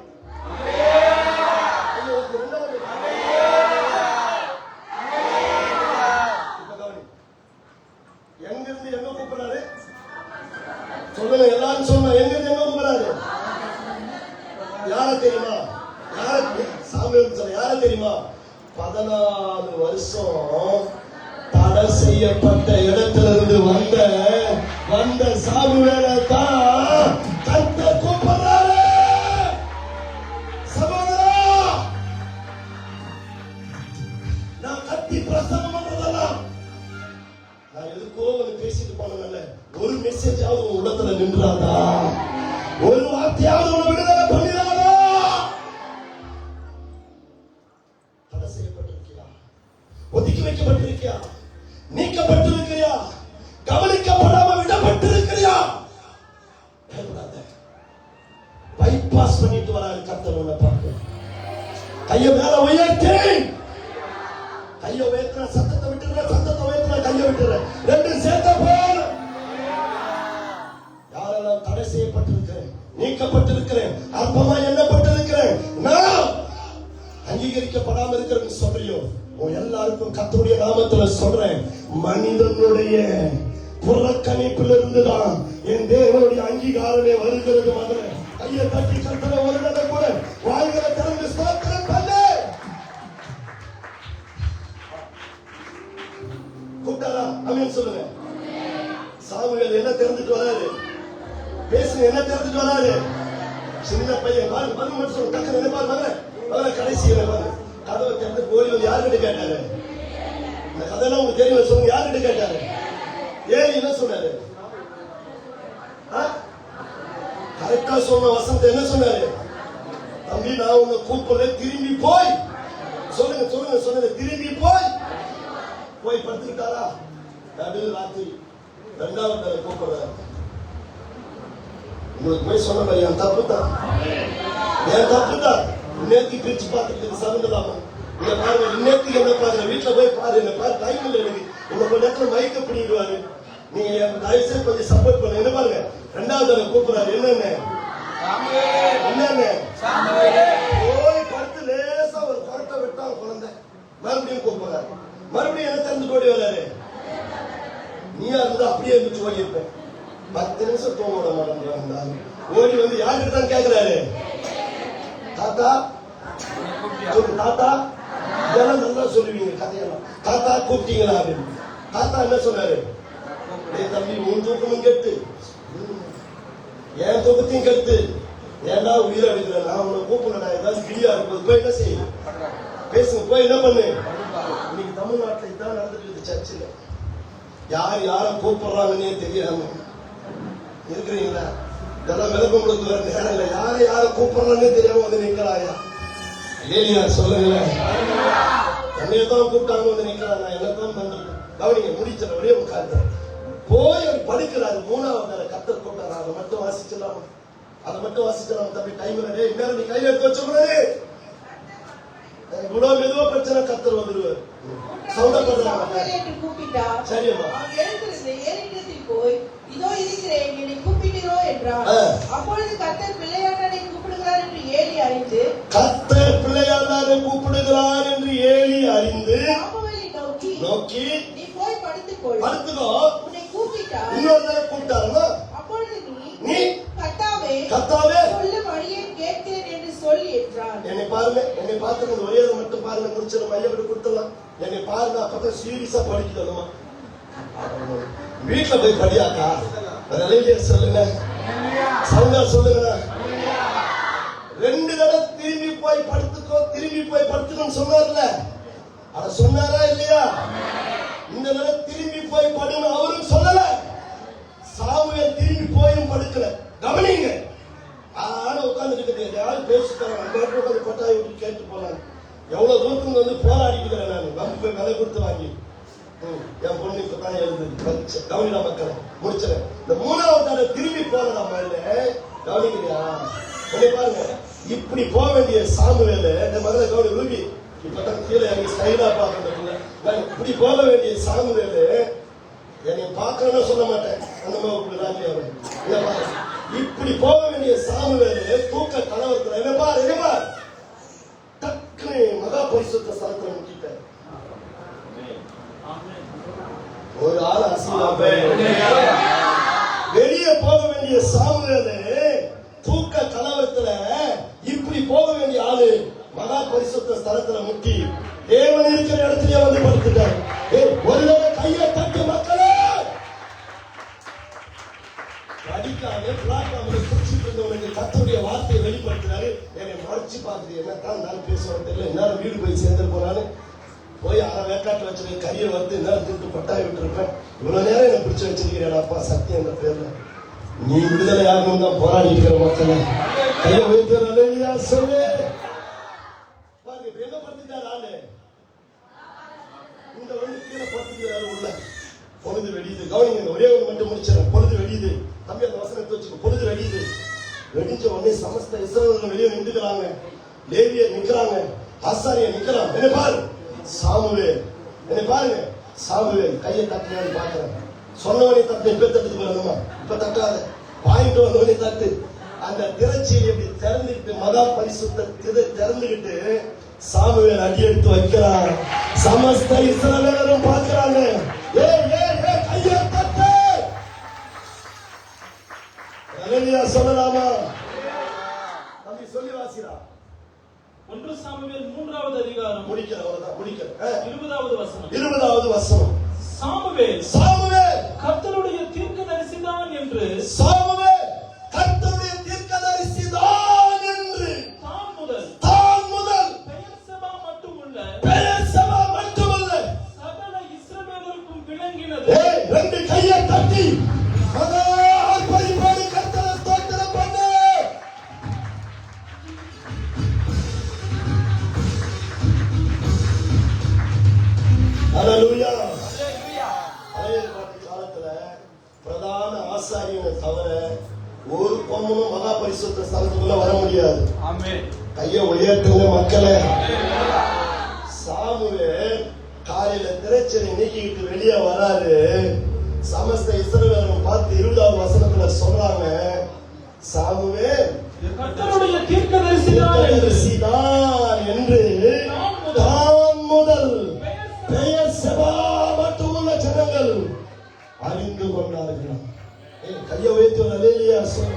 எங்கிருந்து எங்க கூப்பிடுறாரு சொல்லுங்க. எல்லாரும் சொல்லுங்க, எங்கிருந்து எங்க கூப்பிடுறாரு? யார தெரியுமா? சாமுவேல் சொல்ல யார தெரியுமா? 14 வருஷம் தடை செய்யப்பட்ட இடத்துல இருந்து வந்த சாமுவேலை தான் கர்த்தர் கூப்பிடுறாரு. சகோதரா, நான் கத்தி பிரசங்கம் பண்றதெல்லாம் நான் எதுக்கோ ஒன்று பேசிட்டு போனதில்ல. ஒரு மெசேஜாவது உன் உள்ளத்துல நின்றாதா? ஒரு வார்த்தையாவது உன்னை விடுதலை பண்ணிடாதா? தடை செய்யப்பட்டிருக்கியா? ஒதுக்கி வைக்கப்பட்டிருக்கியா? நீக்கப்பட்டிருக்கியா? கவனிக்கப்படாம விடப்பட்டிருக்கியா? பைபாஸ் பண்ணிட்டு வராரு கர்த்தர். உன்னை பார்க்க கையை மேல உயர்த்தி, கையை உயர்த்தின சத்தத்தை விட்டுற, சத்தத்தை உயர்த்தின கையை விட்டுற, ரெண்டும் சேர்த்த போல. யாரெல்லாம் தடை செய்யப்பட்டிருக்கிறேன், நீக்கப்பட்டிருக்கிறேன், அற்பமா எண்ணப்பட்டிருக்கிறேன், நான் அங்கீகரிக்கப்படாம இருக்கிறேன்னு சொல்றியோ, எல்லாருக்கும் கர்த்தருடைய நாமத்துல சொல்றேன், மனிதனுடைய புறக்கணிப்பில் இருந்துதான் என் தேவனுடைய அங்கீகாரமே வருகிறது. மதுரை கையை தட்டி கர்த்தரை ஒரு தடவை கூட வாய்களை திறந்து ஸ்தோத்திரம் பண்ணு. கூப்பிட்டாரா? ஆமென் சொல்லுங்க. சாமுவேல் என்ன திறந்துட்டு வராரு? பேசுங்க, என்ன திறந்துட்டு வராரு? சின்ன பையன் பாருங்க மட்டும் சொல்லுங்க. டக்குனு என்ன பாருங்க, கடைசி கதவை திறந்து போய் யாருக்கிட்ட கேட்டாரு? இந்த கதையெல்லாம் உங்களுக்கு தெரியும். சொல்லுங்க, யாருக்கிட்ட கேட்டாரு? ஏன் என்ன சொன்னாரு? கரெக்டா சொன்ன வசனத்தை என்ன சொன்னாரு? தம்பி, நான் உன்னை கூப்பிடுற, திரும்பி போய் சொல்லுங்க. சொன்னது திரும்பி போய் படுத்துக்கிட்டாரா? நடு ராத்திரி 2வது தடவை கூப்பிடுறாரு. உங்களுக்கு போய் சொன்ன மாதிரி என் தப்பு தான். நேற்று பிரிச்சு பார்த்துட்டு சமந்தலாமா? இங்க பாருங்க, இன்னைக்கு என்ன பாருங்க, வீட்டுல போய் பாரு, என்ன பாரு, டைம் இல்லை எனக்கு. உங்க நேரத்தில் மயக்க பிடிடுவாரு. நீங்க தயவுசெய்து கொஞ்சம் சப்போர்ட் பண்ண. என்ன பாருங்க, 2வது தடவை கூப்பிடுறாரு. என்னன்னு போய் படுத்து லேசா ஒரு குரட்டை விட்டா குழந்தை மறுபடியும் கூப்பிடுறாரு. மறுபடியும் என்ன திறந்து ஓடி வராரு? நீயா இருந்தா அப்படியே இருந்துச்சு ஓடி இருப்பேன். 10 நிமிஷம் தூங்க விட மாட்டேன். ஓடி வந்து யாருக்கிட்ட தான் கேட்கிறாரு? தாத்தா இதெல்லாம் நல்லா சொல்லுவீங்க கதையெல்லாம். தாத்தா கூப்பிட்டீங்களா அப்படின்னு. தாத்தா என்ன சொன்னாரு? தம்பி, உன் தூக்கமும் கெட்டு, என் தூக்கத்தையும் கெட்டு, ஏன்னா உயிரை எடுக்கிற நான் உன்னை கூப்பிடா ஏதாவது கிளியா இருக்கும். போய் என்ன செய்ய பேசுங்க, போய் என்ன பண்ணு. இன்னைக்கு தமிழ்நாட்டில் இதான் நடந்துட்டு இருக்கு. சர்ச்சில் யாரை கூப்பிடுறாங்கன்னே தெரியாம இருக்கிறீங்களா? இதெல்லாம் விளக்கம் கொடுத்து வர நேரம் இல்லை. யாரை கூப்பிடுறாங்கன்னே தெரியாம வந்து நிற்கிறாயா? ஏலியா சொல்லுங்களேன். என்னையத்தான் கூப்பிட்டாங்க வந்து நிற்கிறாங்க. என்னத்தான் பண்றது? கவனிங்க, முடிச்ச ஒரே உட்கார்ந்து போய் அவர் படிக்கிறாரு. 3வது கர்த்தர் கூப்பிட்டாரு. அதை மட்டும் வாசிச்சலாம். தம்பி, டைம் இல்லை. இன்னும் நீ கையில எடுத்து வச்சுக்கூடாது. இவ்வளவு மெதுவா பிரச்சனை கர்த்தர் வந்துருவார். சரியம்மா, போய் இதோ இருக்கிறேன், என்னை கூப்பிட்டீரோ என்றார். அப்பொழுது கர்த்தர் பிள்ளையாண்டனை கூப்பிடுகிறார் என்று ஏலி அறிந்து சாமுவேலை நோக்கி நீ போய் படுத்துக்கோ, உன்னை கூப்பிட்டார். இன்னொரு கூப்பிட்டாருமா? அப்பொழுது நீ கர்த்தாவே சொல்லும் அடியேன் கேட்கிறேன் பாருங்க, என்னை பார்த்து ஒரே ஒரு மட்டும் பாருங்க, முடிச்சு மையம் விட்டு கொடுத்துடலாம். என்னை பாருங்க, அப்பதான் சீரியஸா படிக்கணுமா? வீட்டுல போய் படியாக்கா, சொல்லுங்க, சவுண்டா சொல்லுங்க. 2 தடவை திரும்பி போய் படுத்துக்கோன்னு சொன்னார்ல, அத சொன்னாரா இல்லையா? இந்த தடவை திரும்பி போய் படுன்னு அவரும் சொல்லல. சாமுவேல் திரும்பி போயும் படுக்கல. கவனிங்க, ஆனா உட்கார்ந்து யாரும் பேசிட்டாங்க, கொட்டாய் விட்டு கேட்டு போனாங்க. எவ்வளவு தூரத்துக்கு வந்து போராடிக்கிறேன் நான், வந்து போய் விலை கொடுத்து வாங்கி என் பொண்ணு இப்பதான் எழுது. கவனிடா மக்களை, முடிச்சிடறேன். இந்த 3வது தடவை திரும்பி போனதா மாதிரி கவனிக்கிறியா? பாருங்க, இப்படி போக வேண்டிய சாமுவேல், இந்த மகளை கவனி ரூபி, இப்பதான் கீழே எனக்கு ஸ்டைலா பாக்குறது. இப்படி போக வேண்டிய சாமுவேல் என்னை பார்க்கணும்னு சொல்ல மாட்டேன், அந்த மாதிரி இப்படி போக வேண்டிய சாமுவேல் தூக்க கலவரத்துல என்னப்பா டக்குனு மகா பரிசுத்த ஸ்தலத்துல முக்கிட்டார். ஒரு ஆள் வெளியே போக வேண்டிய சாமுவேல் தூக்க கலவரத்துல இப்படி போக வேண்டிய ஆளு மகா பரிசுத்த ஸ்தலத்துல முட்டி தேவன் இருக்கிற இடத்துலயே வந்து படுத்துட்டார். ஒருவேளை கையை தட்டு மக்களே, அடிக்காம பிளாக்காம குடிச்சிட்டு இருந்தவனுக்கு கர்த்தருடைய வார்த்தையை வெளிப்படுத்தினாரு. என்னை மறைச்சு பார்த்துட்டு என்னத்தான் நான் பேசுவேன் தெரியல, எல்லாரும் வீடு போய் சேர்ந்து போனான்னு போய் 1/2 வேக்காட்டு வச்சிருக்க கரியை வந்து என்ன திட்டு கொட்டாய் விட்டுருப்பேன். இவ்வளவு நேரம் என்ன பிடிச்சு வச்சிருக்கிறேன்ப்பா சத்தியம் என்ற பேர்ல. நீ விடுதலை ஆகணும் தான் போராடி இருக்கிற மக்களை கையை வைத்து சொல்லு. என்ன படுத்துட்டாரு ஆளு, இந்த வந்து கீழே படுத்துக்கிறாரு உள்ள. பொழுது வெடியுது. கவனிங்க, ஒரே ஒரு மட்டும் முடிச்சிடறேன். பொழுது வெடியுது. தம்பி அந்த வசனத்தை வச்சுக்கோ. பொழுது வெடியுது. வெடிச்ச உடனே சமஸ்த இஸ்ரவேலர்கள் வெளியே நின்றுக்கிறாங்க. லேவியர் நிக்கிறாங்க, ஆசாரியர் நிக்கிறான். என்ன பாரு சாமுவேல், என்ன பாருங்க சாமுவேல் கையை தட்டினான்னு பாக்குறேன். சொன்னவனே தட்டு, இப்ப தட்டுக்கு போறணுமா? இப்ப தட்டாத, பாயிண்ட் வந்தவனே தட்டு. அந்த திரைச்சியை எப்படி திறந்துக்கிட்டு மகா பரிசுத்த திறந்துகிட்டு சாமுவேல் அடி எடுத்து வைக்கிறான். சமஸ்த இஸ்ரவேலரும் பார்க்கிறாங்க. கையை தட்டு. அல்லேலூயா சொல்லலாமா? தம்பி சொல்லி வாசிடா. 1 சாமுவேல் 3வது அதிகாரம் முடிக்கிறேன். 20வது வசனம். சாமுவேல் கர்த்தருடைய தீர்க்கதரிசிதான் என்று தான் முதல் பெயர்சபா மட்டுமல்ல சகல இஸ்ரவேலருக்கும் விளங்கினது. 2 கையை தட்டி மகா ஆர்ப்பரிப்போடு கர்த்தரை ஸ்தோத்திரம் பண்ணு. ஹல்லேலூயா. காலத்துல பிரதான ஆசாரியனை தவிர ஒரு பொம்மும் மகா பரிசுத்த ஸ்தலத்துக்குள்ள வர முடியாது. கையை உயர்த்துங்க மக்களே. சாமுவேல் காலையில திரைச்சலை நீக்கிட்டு வெளியே வராரு. சமஸ்த இஸ்ரவேலரும் பார்த்து 20வது வசனத்துல சொல்றாங்க, சாமுவேல் கர்த்தருடைய தீர்க்கதரிசிதான் என்று தான் முதல் பெயர்சபா மட்டுமுள்ள ஜனங்கள் அறிந்து கொண்டார்கள். கையை வைத்து அல்லேலூயா சொல்லு.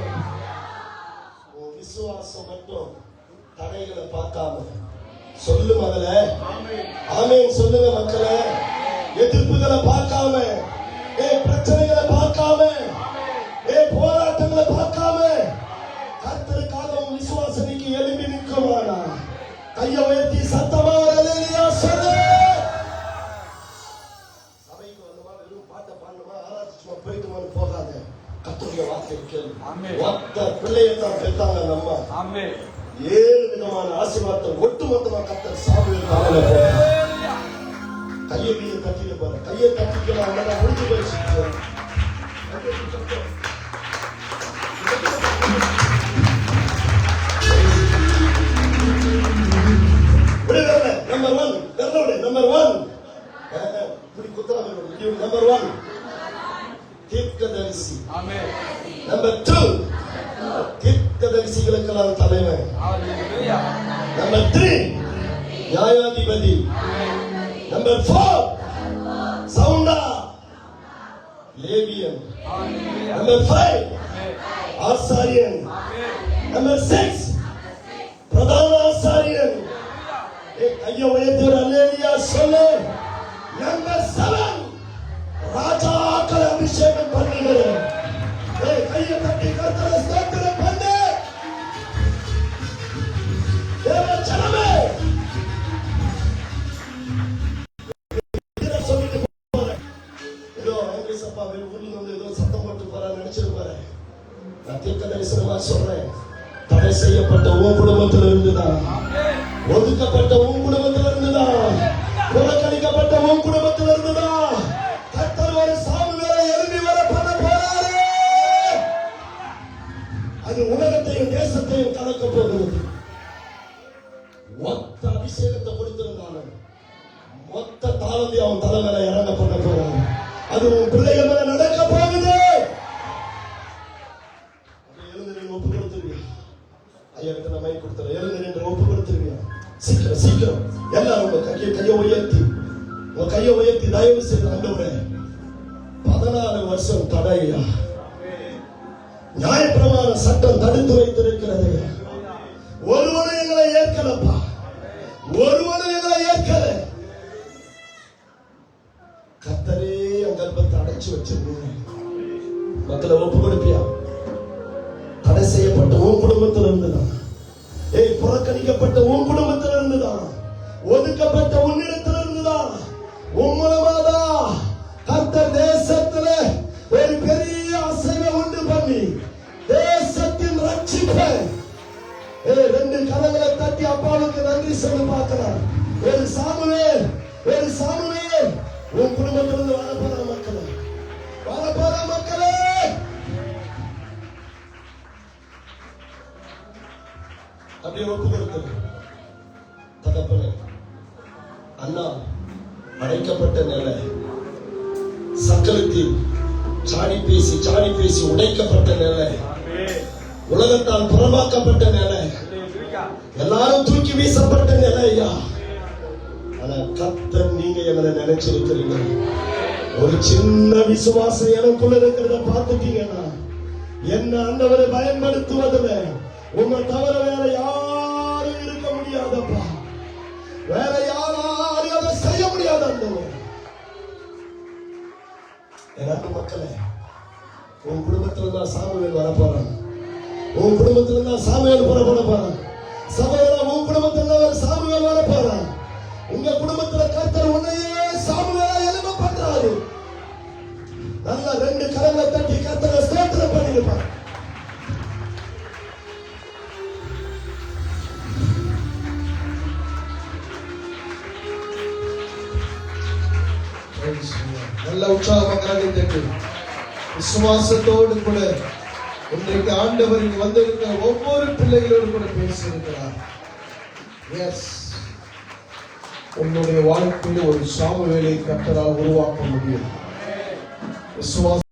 விசுவாசம் மட்டும் தடைகளை பார்க்காம சொல்லு மகள. ஆமென் சொல்லுங்க மக்களே. எதிர்ப்புகளை பார்க்காம, பிரச்சனைகளை பார்க்காம, போராட்டங்களை பார்க்காம கர்த்தருக்காக விசுவாசனைக்கு எழுப்பி நிற்குமானா கையை உயர்த்தி சத்தமா அல்லேலூயா சொல்லு. சபைக்கு வந்தமா வெறும் பாட்டை பாடணுமா ஆராய்ச்சி போயிட்டுமான்னு போகாத. கர்த்தருடைய வார்த்தை கேளு. மொத்த பிள்ளையத்தான் பெற்றாங்க நம்ம. 7 விதமான ஆசீர்வாதத்தை ஒட்டுமொத்தமா கர்த்தர் சாமுவேல் காலையில போட்டார். கையை தட்டிட்டு போற, கையை தட்டிக்கலாம் முடிஞ்சு போயிடுச்சு. நம்பர் 1 இப்படி குத்தலாம். நம்பர் 1 தீர்க்கதரிசி. நம்பர் 2 தீர்க்கதரிசிகளுக்கெல்லாம் தலைவன். நம்பர் 3 நியாயாதிபதி. நம்பர் 4 சவுண்டா லேவியன். நம்பர் 5 ஆசாரியன். நம்பர் 6 பிரதான ஆசாரியன். கைவிடப்பட்ட உன் குடும்பத்தில் இருந்துதான், ஒதுக்கப்பட்ட உன் குடும்பத்தில் இருந்துதான், புறக்கணிக்கப்பட்ட உன் குடும்பத்தில் இருந்துதான் கர்த்தர் ஒரு சாமுவேலை எழுப்பி வர பண்ண போறாரு. அது உலகத்தையும் தேசத்தையும் கலக்க போகிறது. மொத்த அபிஷேகத்தை கொடுத்திருந்தாலும் மொத்த தாளந்தி அவன் தலைமையில இறங்க பண்ண போறான். அது உன் பிள்ளைகள் மேல நடக்க போகுது. எழுந்து நீங்க ஒப்பு கொடுத்துருவியா? ஐயா கிட்ட நான் மைக் கொடுத்துறேன். எழுந்து நின்று ஒப்பு கொடுத்துருவியா? சீக்கிரம் சீக்கிரம் எல்லாரும் உங்க கையை உயர்த்தி தயவு செய்து ஆண்டவரே, 14 வருஷம் தடையா, நியாயப்பிரமாண சட்டம் தடுத்து வைத்திருக்கிறது. ஒருவனும் எங்களை ஏற்கலப்பா, ஒருவனும் எங்களை ஏற்கல. கர்த்தரே என் கர்ப்பத்தை அடைச்சு வச்சிருந்தீங்க. மக்களை ஒப்பு கொடுப்பியா? தடை செய்யப்பட்ட உன் குடும்பத்தில் இருந்துதான், புறக்கணிக்கப்பட்ட உன் குடும்பத்தில் இருந்துதான், ஒதுக்கப்பட்ட உன்னிடத்தில் இருந்துதான், உன் மூலமாதான் கர்த்தர் தேசத்துல ஒரு பெரிய அசைவை உண்டு பண்ணி தேசத்தின் ரட்சிப்பை 2 கரங்களை தட்டி அப்பாவுக்கு நன்றி சொல்லி பார்க்கிறார். ஒரு சாமுவேல் உன் குடும்பத்திலிருந்து வரப்போற மக்களே அப்படியே ஒப்பு கொடுத்தது. தகப்பனே, அண்ணா அடைக்கப்பட்ட நிலை, சக்கரத்தில் சாடி பேசி உடைக்கப்பட்ட நிலை, உலகத்தால் புறமாக்கப்பட்ட நிலை, எல்லாரும் தூக்கி வீசப்பட்ட நிலை ஐயா. ஆனா கர்த்தர் நீங்க எங்களை நினைச்சிருக்கிறீங்க. ஒரு சின்ன விசுவாசம் எனக்குள்ள இருக்கிறத பார்த்துட்டீங்கன்னா என்ன ஆண்டவரை பயன்படுத்துவதில்லை. உங்க தவிர வேற யாரும் இருக்க முடியாதப்பா, வேற யாரும் அதை செய்ய முடியாத எனக்கு மக்களே. உன் குடும்பத்துல தான் சாமுவேல் வர போறான், உன் குடும்பத்துல தான் சாமுவேல் புறப்பட போறான். சகோதரா, உன் குடும்பத்துல ஒரு சாமுவேல் வர போறான். உங்க குடும்பத்துல கர்த்தர் உன்னையே சாமுவேலா எழுப்ப பண்றாரு. நல்லா 2 கரங்களை தட்டி கர்த்தரை ஸ்தோத்திரம் பண்ணிருப்பான். நல்ல உற்சாகமாக தட்டி விசுவாசத்தோடு கூட இன்றைக்கு ஆண்டவர் இங்கு வந்திருக்கிற ஒவ்வொரு பிள்ளைகளோடு கூட பேசியிருக்கிறார். எஸ், உன்னுடைய வாழ்க்கையில் ஒரு சாமுவேலை கர்த்தரால் உருவாக்க முடியும். விசுவாச